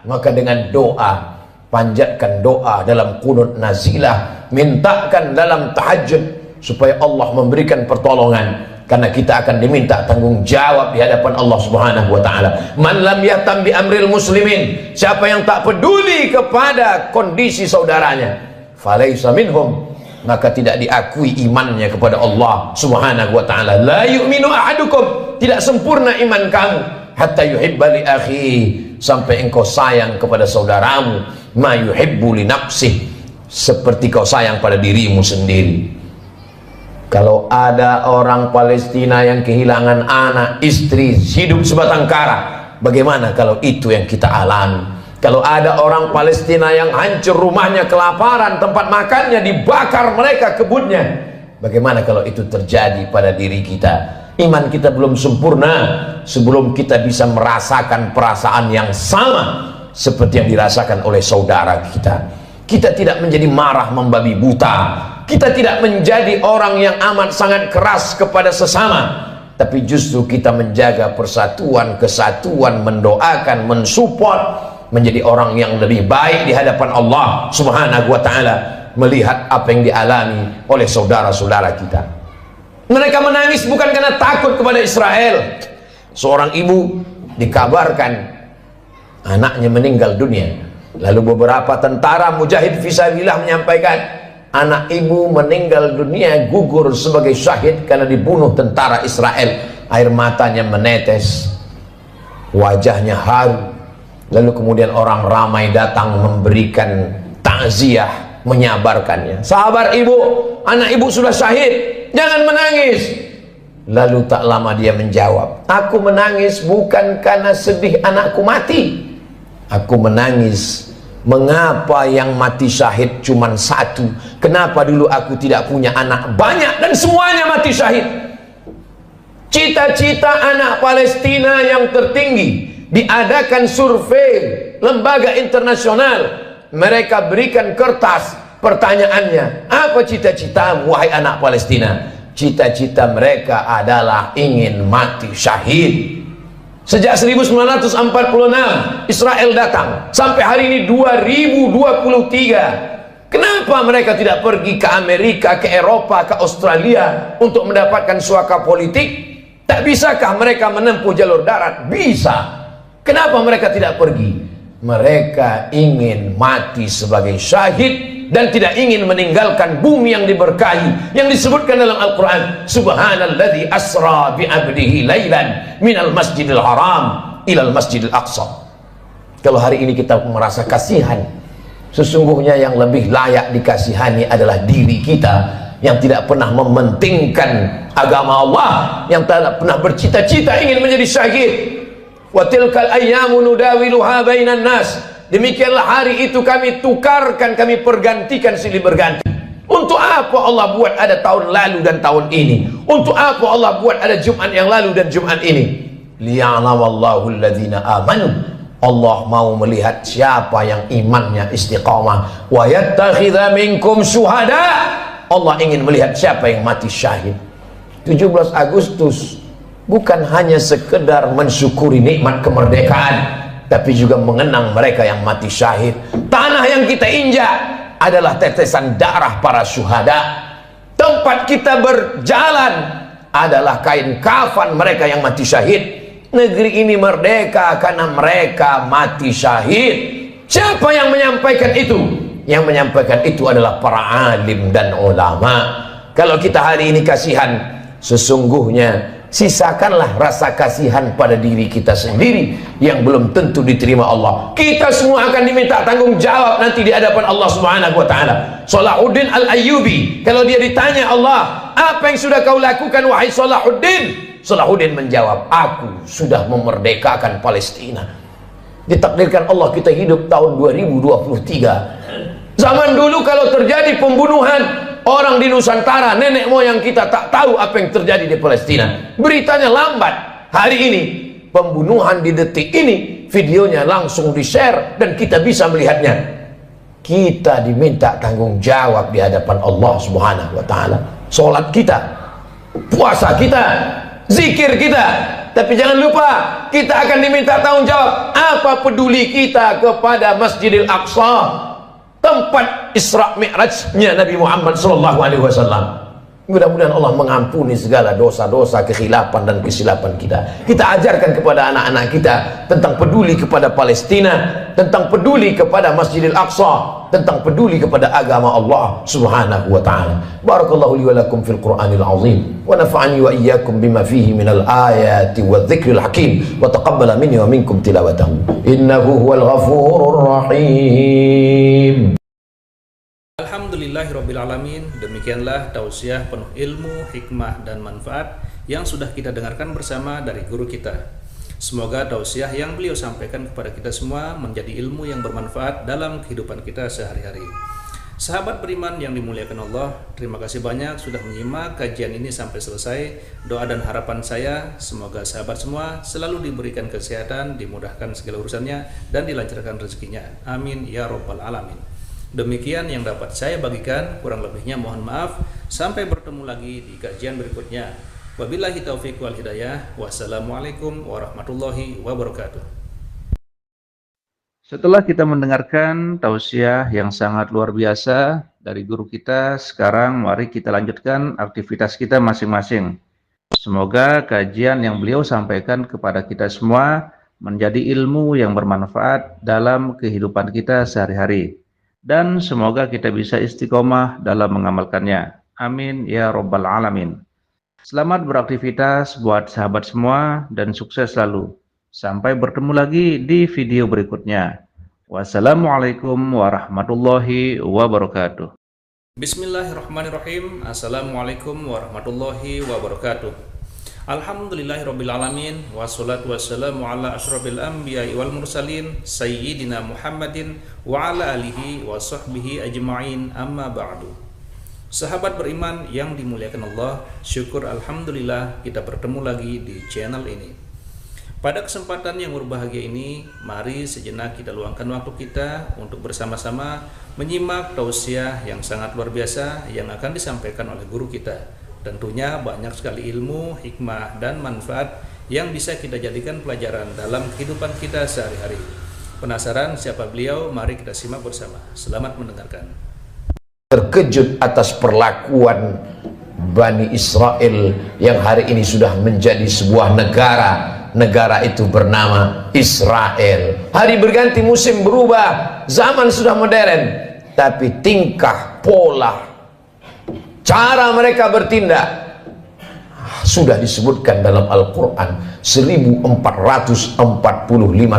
maka dengan doa, panjatkan doa dalam qunut nazilah, mintakan dalam tahajud supaya Allah memberikan pertolongan. Karena kita akan diminta tanggung jawab di hadapan Allah Subhanahu wa taala. Man lam yahtam bi amril muslimin, siapa yang tak peduli kepada kondisi saudaranya, falaisa minhum, maka tidak diakui imannya kepada Allah Subhanahu wa taala. La yu'minu ahadukum, tidak sempurna iman kamu, hatta yuhibba li akhi, sampai engkau sayang kepada saudaramu, ma yuhibbu li nafsih, seperti kau sayang pada dirimu sendiri. Kalau ada orang Palestina yang kehilangan anak, istri, hidup sebatang kara, bagaimana kalau itu yang kita alami? Kalau ada orang Palestina yang hancur rumahnya, kelaparan, tempat makannya dibakar mereka kebunnya, bagaimana kalau itu terjadi pada diri kita? Iman kita belum sempurna sebelum kita bisa merasakan perasaan yang sama seperti yang dirasakan oleh saudara kita. Kita tidak menjadi marah membabi buta, kita tidak menjadi orang yang amat sangat keras kepada sesama, tapi justru kita menjaga persatuan, kesatuan, mendoakan, mensupport, menjadi orang yang lebih baik di hadapan Allah Subhanahu wa taala, melihat apa yang dialami oleh saudara-saudara kita. Mereka menangis bukan karena takut kepada Israel. Seorang ibu dikabarkan anaknya meninggal dunia. Lalu beberapa tentara mujahid fisabilillah menyampaikan, anak ibu meninggal dunia, gugur sebagai syahid karena dibunuh tentara Israel. Air matanya menetes, wajahnya haru. Lalu kemudian orang ramai datang memberikan takziah, menyabarkannya. Sabar ibu, anak ibu sudah syahid, jangan menangis. Lalu tak lama dia menjawab, aku menangis bukan karena sedih anakku mati, aku menangis, mengapa yang mati syahid cuma satu? Kenapa dulu aku tidak punya anak banyak dan semuanya mati syahid? Cita-cita anak Palestina yang tertinggi, diadakan survei lembaga internasional, mereka berikan kertas, pertanyaannya, apa cita-citamu wahai anak Palestina? Cita-cita mereka adalah ingin mati syahid. Sejak 1946 Israel datang sampai hari ini 2023. Kenapa mereka tidak pergi ke Amerika, ke Eropa, ke Australia untuk mendapatkan suaka politik? Tak bisakah mereka menempuh jalur darat? Bisa. Kenapa mereka tidak pergi? Mereka ingin mati sebagai syahid dan tidak ingin meninggalkan bumi yang diberkahi, yang disebutkan dalam Al-Quran, subhanalladzi asra bi'abdihi laylan minal masjidil haram ilal masjidil aqsa. Kalau hari ini kita merasa kasihan, sesungguhnya yang lebih layak dikasihani adalah diri kita yang tidak pernah mementingkan agama Allah, yang tidak pernah bercita-cita ingin menjadi syahid. Wa tilkal ayyamu nudawiluha bainan nas, demikianlah hari itu kami tukarkan, kami pergantikan silih berganti. Untuk apa Allah buat ada tahun lalu dan tahun ini? Untuk apa Allah buat ada Jumat yang lalu dan Jumat ini? Liya'lamallahu alladhina amanu, Allah mau melihat siapa yang imannya istiqamah. Wa yattakhidha minkum syuhada, Allah ingin melihat siapa yang mati syahid. 17 Agustus bukan hanya sekedar mensyukuri nikmat kemerdekaan, tapi juga mengenang mereka yang mati syahid. Tanah yang kita injak adalah tetesan darah para syuhada. Tempat kita berjalan adalah kain kafan mereka yang mati syahid. Negeri ini merdeka karena mereka mati syahid. Siapa yang menyampaikan itu? Yang menyampaikan itu adalah para alim dan ulama. Kalau kita hari ini kasihan, sesungguhnya sisakanlah rasa kasihan pada diri kita sendiri yang belum tentu diterima Allah. Kita semua akan diminta tanggung jawab nanti di hadapan Allah Subhanahu wa taala. Salahuddin Al-Ayyubi, kalau dia ditanya Allah, apa yang sudah kau lakukan wahai Salahuddin? Salahuddin menjawab, aku sudah memerdekakan Palestina. Ditakdirkan Allah kita hidup tahun 2023. Zaman dulu kalau terjadi pembunuhan orang di Nusantara, nenek moyang kita tak tahu apa yang terjadi di Palestina. Beritanya lambat. Hari ini pembunuhan di detik ini, videonya langsung di-share dan kita bisa melihatnya. Kita diminta tanggung jawab di hadapan Allah Subhanahu wa taala. Salat kita, puasa kita, zikir kita. Tapi jangan lupa, kita akan diminta tanggung jawab. Apa peduli kita kepada Masjidil Aqsa, tempat Isra Mi'rajnya Nabi Muhammad SAW. Mudah-mudahan Allah mengampuni segala dosa-dosa, kekhilafan dan kesilapan kita. Kita ajarkan kepada anak-anak kita tentang peduli kepada Palestina, tentang peduli kepada Masjidil Aqsa, tentang peduli kepada agama Allah Subhanahu wa taala. Barakallahu li wa lakum fil Qur'anil azim wa nafa'ani wa iyyakum bima fihi minal ayati wadh-dhikril hakim wa taqabbala minni wa minkum tilawatahu innahu huwal ghafurur rahim. Alhamdulillahirrabbilalamin. Demikianlah tausiah penuh ilmu, hikmah, dan manfaat yang sudah kita dengarkan bersama dari guru kita. Semoga tausiah yang beliau sampaikan kepada kita semua menjadi ilmu yang bermanfaat dalam kehidupan kita sehari-hari. Sahabat beriman yang dimuliakan Allah, terima kasih banyak sudah menyimak kajian ini sampai selesai. Doa dan harapan saya, semoga sahabat semua selalu diberikan kesehatan, dimudahkan segala urusannya, dan dilancarkan rezekinya. Amin ya Rabbal Alamin. Demikian yang dapat saya bagikan, kurang lebihnya mohon maaf. Sampai bertemu lagi di kajian berikutnya. Wabillahi taufiq wal hidayah. Wassalamualaikum warahmatullahi wabarakatuh. Setelah kita mendengarkan tausiah yang sangat luar biasa dari guru kita, sekarang mari kita lanjutkan aktivitas kita masing-masing. Semoga kajian yang beliau sampaikan kepada kita semua menjadi ilmu yang bermanfaat dalam kehidupan kita sehari-hari. Dan semoga kita bisa istiqomah dalam mengamalkannya. Amin ya Rabbal Alamin. Selamat beraktivitas buat sahabat semua dan sukses selalu. Sampai bertemu lagi di video berikutnya. Wassalamualaikum warahmatullahi wabarakatuh. Bismillahirrahmanirrahim. Assalamualaikum warahmatullahi wabarakatuh. Alhamdulillahirrabbilalamin. Wassalatu wassalamu ala ashrafil anbiya'i wal mursalin Sayyidina Muhammadin wa ala alihi wa sahbihi ajma'in, amma ba'du. Sahabat beriman yang dimuliakan Allah, syukur alhamdulillah kita bertemu lagi di channel ini. Pada kesempatan yang berbahagia ini, mari sejenak kita luangkan waktu kita untuk bersama-sama menyimak tausiah yang sangat luar biasa yang akan disampaikan oleh guru kita. Tentunya banyak sekali ilmu, hikmah, dan manfaat yang bisa kita jadikan pelajaran dalam kehidupan kita sehari-hari. Penasaran siapa beliau? Mari kita simak bersama. Selamat mendengarkan. Terkejut atas perlakuan Bani Israel yang hari ini sudah menjadi sebuah negara. Negara itu bernama Israel. Hari berganti, musim berubah, zaman sudah modern, tapi tingkah, pola, cara mereka bertindak sudah disebutkan dalam Al-Quran 1445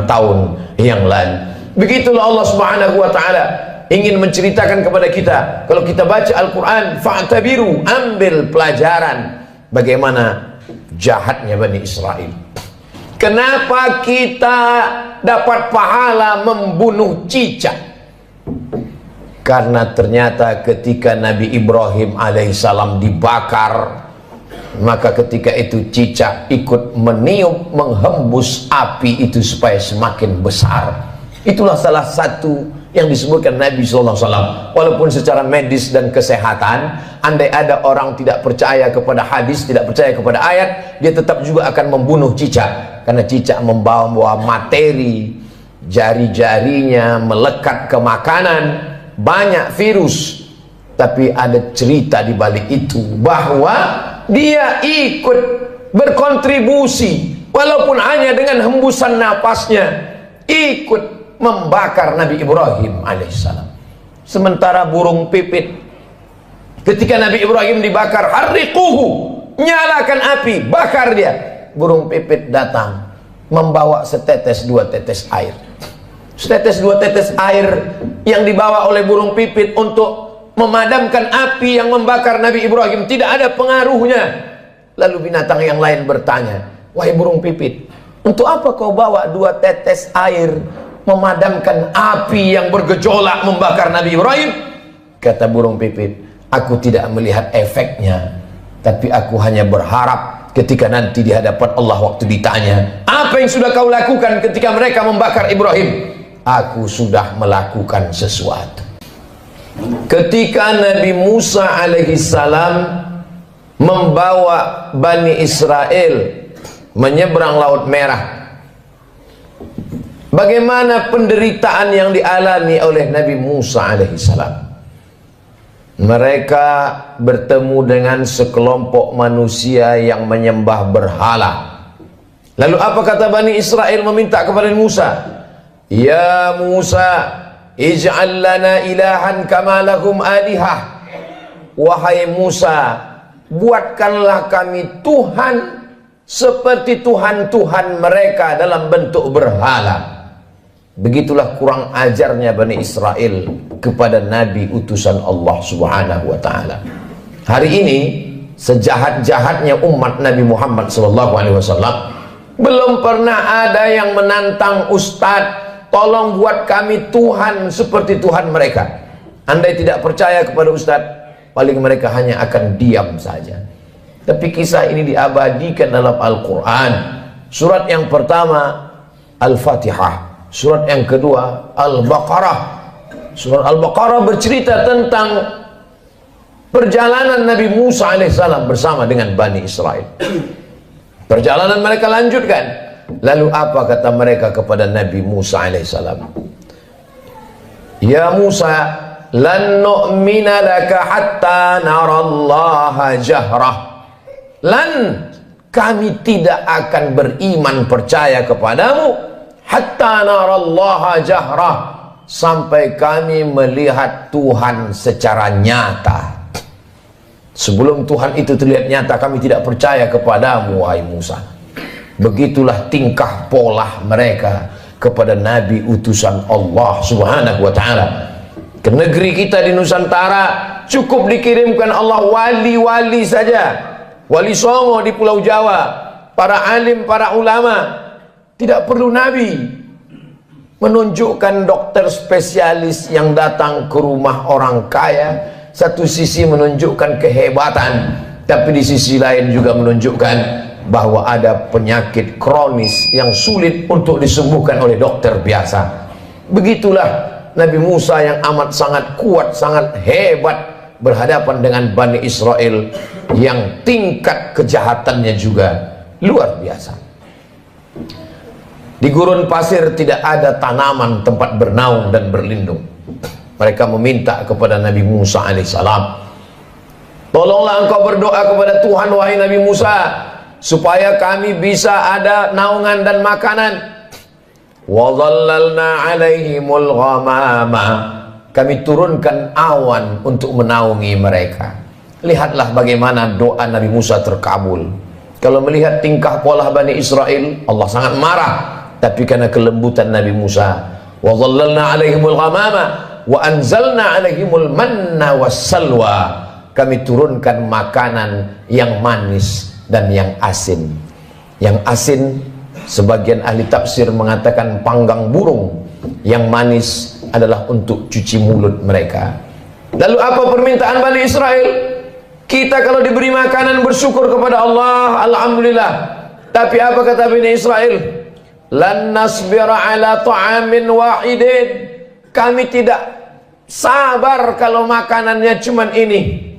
tahun yang lalu. Begitulah Allah Subhanahu wa ta'ala ingin menceritakan kepada kita. Kalau kita baca Al-Quran, fa'tabiru, ambil pelajaran bagaimana jahatnya Bani Israel. Kenapa kita dapat pahala membunuh cicak? Karena ternyata ketika Nabi Ibrahim alaihissalam dibakar, maka ketika itu cicak ikut meniup, menghembus api itu supaya semakin besar. Itulah salah satu yang disebutkan Nabi SAW. Walaupun secara medis dan kesehatan, andai ada orang tidak percaya kepada hadis, tidak percaya kepada ayat, dia tetap juga akan membunuh cicak, karena cicak membawa materi, jari-jarinya melekat ke makanan, banyak virus. Tapi ada cerita di balik itu, bahwa dia ikut berkontribusi walaupun hanya dengan hembusan napasnya, ikut membakar Nabi Ibrahim alaihissalam. Sementara burung pipit, ketika Nabi Ibrahim dibakar, harriquhu, nyalakan api, bakar dia. Burung pipit datang membawa setetes dua tetes air. Setetes dua tetes air yang dibawa oleh burung pipit untuk memadamkan api yang membakar Nabi Ibrahim tidak ada pengaruhnya. Lalu binatang yang lain bertanya, wahai burung pipit, untuk apa kau bawa dua tetes air memadamkan api yang bergejolak membakar Nabi Ibrahim? Kata burung pipit, aku tidak melihat efeknya, tapi aku hanya berharap ketika nanti di hadapan Allah waktu ditanya, apa yang sudah kau lakukan ketika mereka membakar Ibrahim? Aku sudah melakukan sesuatu. Ketika Nabi Musa alaihissalam membawa Bani Israel menyeberang Laut Merah, bagaimana penderitaan yang dialami oleh Nabi Musa alaihissalam? Mereka bertemu dengan sekelompok manusia yang menyembah berhala. Lalu apa kata Bani Israel meminta kepada Musa? Ya Musa, ij'al lana ilahan kama lahum alihah. Wahai Musa, buatkanlah kami Tuhan seperti Tuhan-Tuhan mereka dalam bentuk berhala. Begitulah kurang ajarnya Bani Israel kepada Nabi utusan Allah Subhanahu wa ta'ala. Hari ini sejahat-jahatnya umat Nabi Muhammad SAW, belum pernah ada yang menantang ustadz, tolong buat kami Tuhan seperti Tuhan mereka. Andai tidak percaya kepada ustadz, paling mereka hanya akan diam saja. Tapi kisah ini diabadikan dalam Al-Quran. Surat yang pertama Al-Fatihah, surat yang kedua Al-Baqarah. Surat Al-Baqarah bercerita tentang perjalanan Nabi Musa alaihissalam bersama dengan Bani Israel. Perjalanan mereka lanjutkan. Lalu apa kata mereka kepada Nabi Musa alaihissalam? Ya Musa, lan nu'mina laka hatta narallaha jahrah. Lan, kami tidak akan beriman percaya kepadamu hatta narallaha jahrah, sampai kami melihat Tuhan secara nyata. Sebelum Tuhan itu terlihat nyata, kami tidak percaya kepadamu wahai Musa. Begitulah tingkah pola mereka kepada Nabi utusan Allah Subhanahu wa ta'ala. Ke negeri kita di Nusantara cukup dikirimkan Allah wali-wali saja. Wali Songo di Pulau Jawa, para alim, para ulama. Tidak perlu Nabi. Menunjukkan dokter spesialis yang datang ke rumah orang kaya, satu sisi menunjukkan kehebatan, tapi di sisi lain juga menunjukkan bahwa ada penyakit kronis yang sulit untuk disembuhkan oleh dokter biasa. Begitulah Nabi Musa yang amat sangat kuat, sangat hebat berhadapan dengan Bani Israel yang tingkat kejahatannya juga luar biasa. Di gurun pasir tidak ada tanaman tempat bernaung dan berlindung. Mereka meminta kepada Nabi Musa alaihissalam, tolonglah engkau berdoa kepada Tuhan wahai Nabi Musa, supaya kami bisa ada naungan dan makanan. Wa dhallalna alaihimul ghamama, kami turunkan awan untuk menaungi mereka. Lihatlah bagaimana doa Nabi Musa terkabul. Kalau melihat tingkah pola Bani Israel, Allah sangat marah. Tapi karena kelembutan Nabi Musa, wa dhallalna alaihimul ghamama wa anzalna alaihimul manna wassalwa, kami turunkan makanan yang manis dan yang asin. Yang asin, sebagian ahli tafsir mengatakan panggang burung. Yang manis adalah untuk cuci mulut mereka. Lalu apa permintaan Bani Israel? Kita kalau diberi makanan bersyukur kepada Allah, alhamdulillah. Tapi apa kata Bani Israel? Lan nasbira ala ta'amin wahidin, Kami tidak sabar kalau makanannya cuman ini.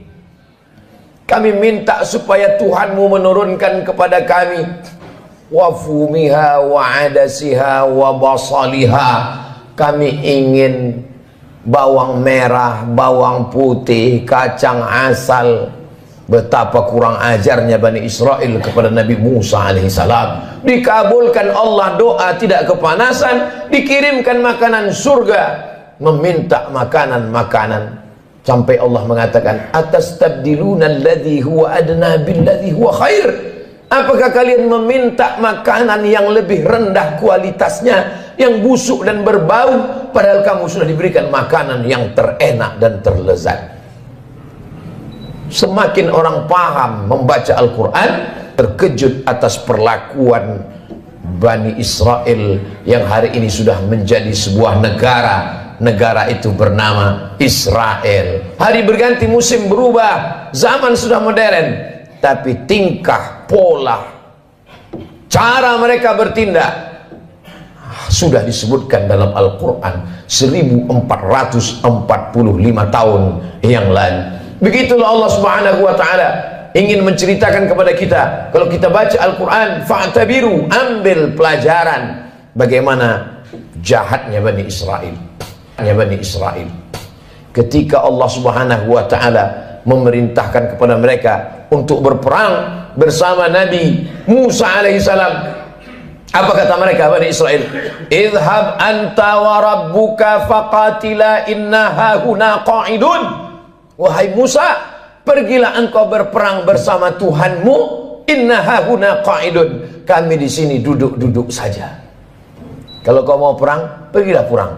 Kami minta supaya Tuhanmu menurunkan kepada kami wa fumiha wa adasiha wa basaliha. Kami ingin bawang merah, bawang putih, kacang asal. Betapa kurang ajarnya Bani Israel kepada Nabi Musa alaihissalam. Dikabulkan Allah doa, tidak kepanasan, dikirimkan makanan surga, meminta makanan-makanan. Sampai Allah mengatakan, atastabdiluna alladhi huwa adna billadhi huwa khair. Apakah kalian meminta makanan yang lebih rendah kualitasnya, yang busuk dan berbau, padahal kamu sudah diberikan makanan yang terenak dan terlezat? Semakin orang paham membaca Al-Quran, terkejut atas perlakuan Bani Israel yang hari ini sudah menjadi sebuah negara. Negara itu bernama Israel. Hari berganti, musim berubah, zaman sudah modern, tapi tingkah, pola, cara mereka bertindak sudah disebutkan dalam Al-Quran 1445 tahun yang lalu. Begitulah Allah Subhanahu wa ta'ala ingin menceritakan kepada kita. Kalau kita baca Al-Quran, fa'tabiru, ambil pelajaran bagaimana jahatnya Bani Israel. Bani Israel ketika Allah Subhanahu wa ta'ala memerintahkan kepada mereka untuk berperang bersama Nabi Musa alaihissalam. Apa kata mereka Bani Israel? Idhab anta wa rabbuka faqatila inna hahuna qa'idun. Wahai Musa, pergilah engkau berperang bersama Tuhanmu. Inna hahuna qa'idun. Kami di sini duduk-duduk saja. Kalau kau mau perang, pergilah perang.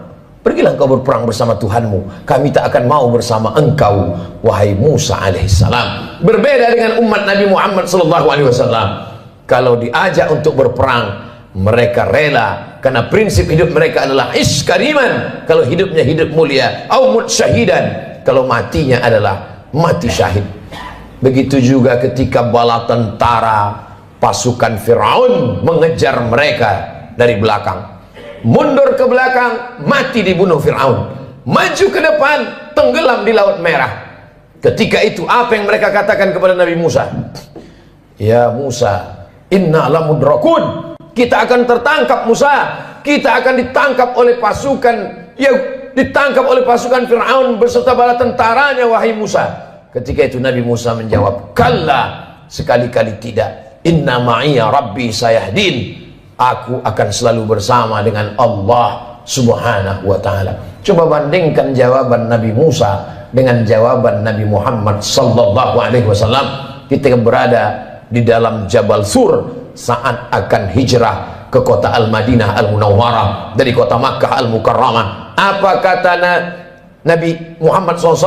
Pergilah engkau berperang bersama Tuhanmu. Kami tak akan mau bersama engkau, wahai Musa alaihissalam. Berbeda dengan umat Nabi Muhammad sallallahu alaihi wasallam. Kalau diajak untuk berperang, mereka rela, karena prinsip hidup mereka adalah iskariman. Kalau hidupnya hidup mulia, au mut syahidan. Kalau matinya adalah mati syahid. Begitu juga ketika bala tentara pasukan Firaun mengejar mereka dari belakang. Mundur ke belakang, mati dibunuh Fir'aun. Maju ke depan, tenggelam di Laut Merah. Ketika itu apa yang mereka katakan kepada Nabi Musa? Ya Musa, inna lamudrakun. Kita akan tertangkap Musa. Kita akan ditangkap oleh pasukan, ya ditangkap oleh pasukan Fir'aun beserta bala tentaranya, wahai Musa. Ketika itu Nabi Musa menjawab, kalla, sekali-kali tidak. Inna ma'iya rabbi sayahdin. Aku akan selalu bersama dengan Allah Subhanahu wa ta'ala. Coba bandingkan jawaban Nabi Musa dengan jawaban Nabi Muhammad sallallahu alaihi wasallam ketika berada di dalam Jabal Sur saat akan hijrah ke kota Al-Madinah Al-Munawwarah dari kota Makkah Al-Mukarramah. Apa kata Nabi Muhammad SAW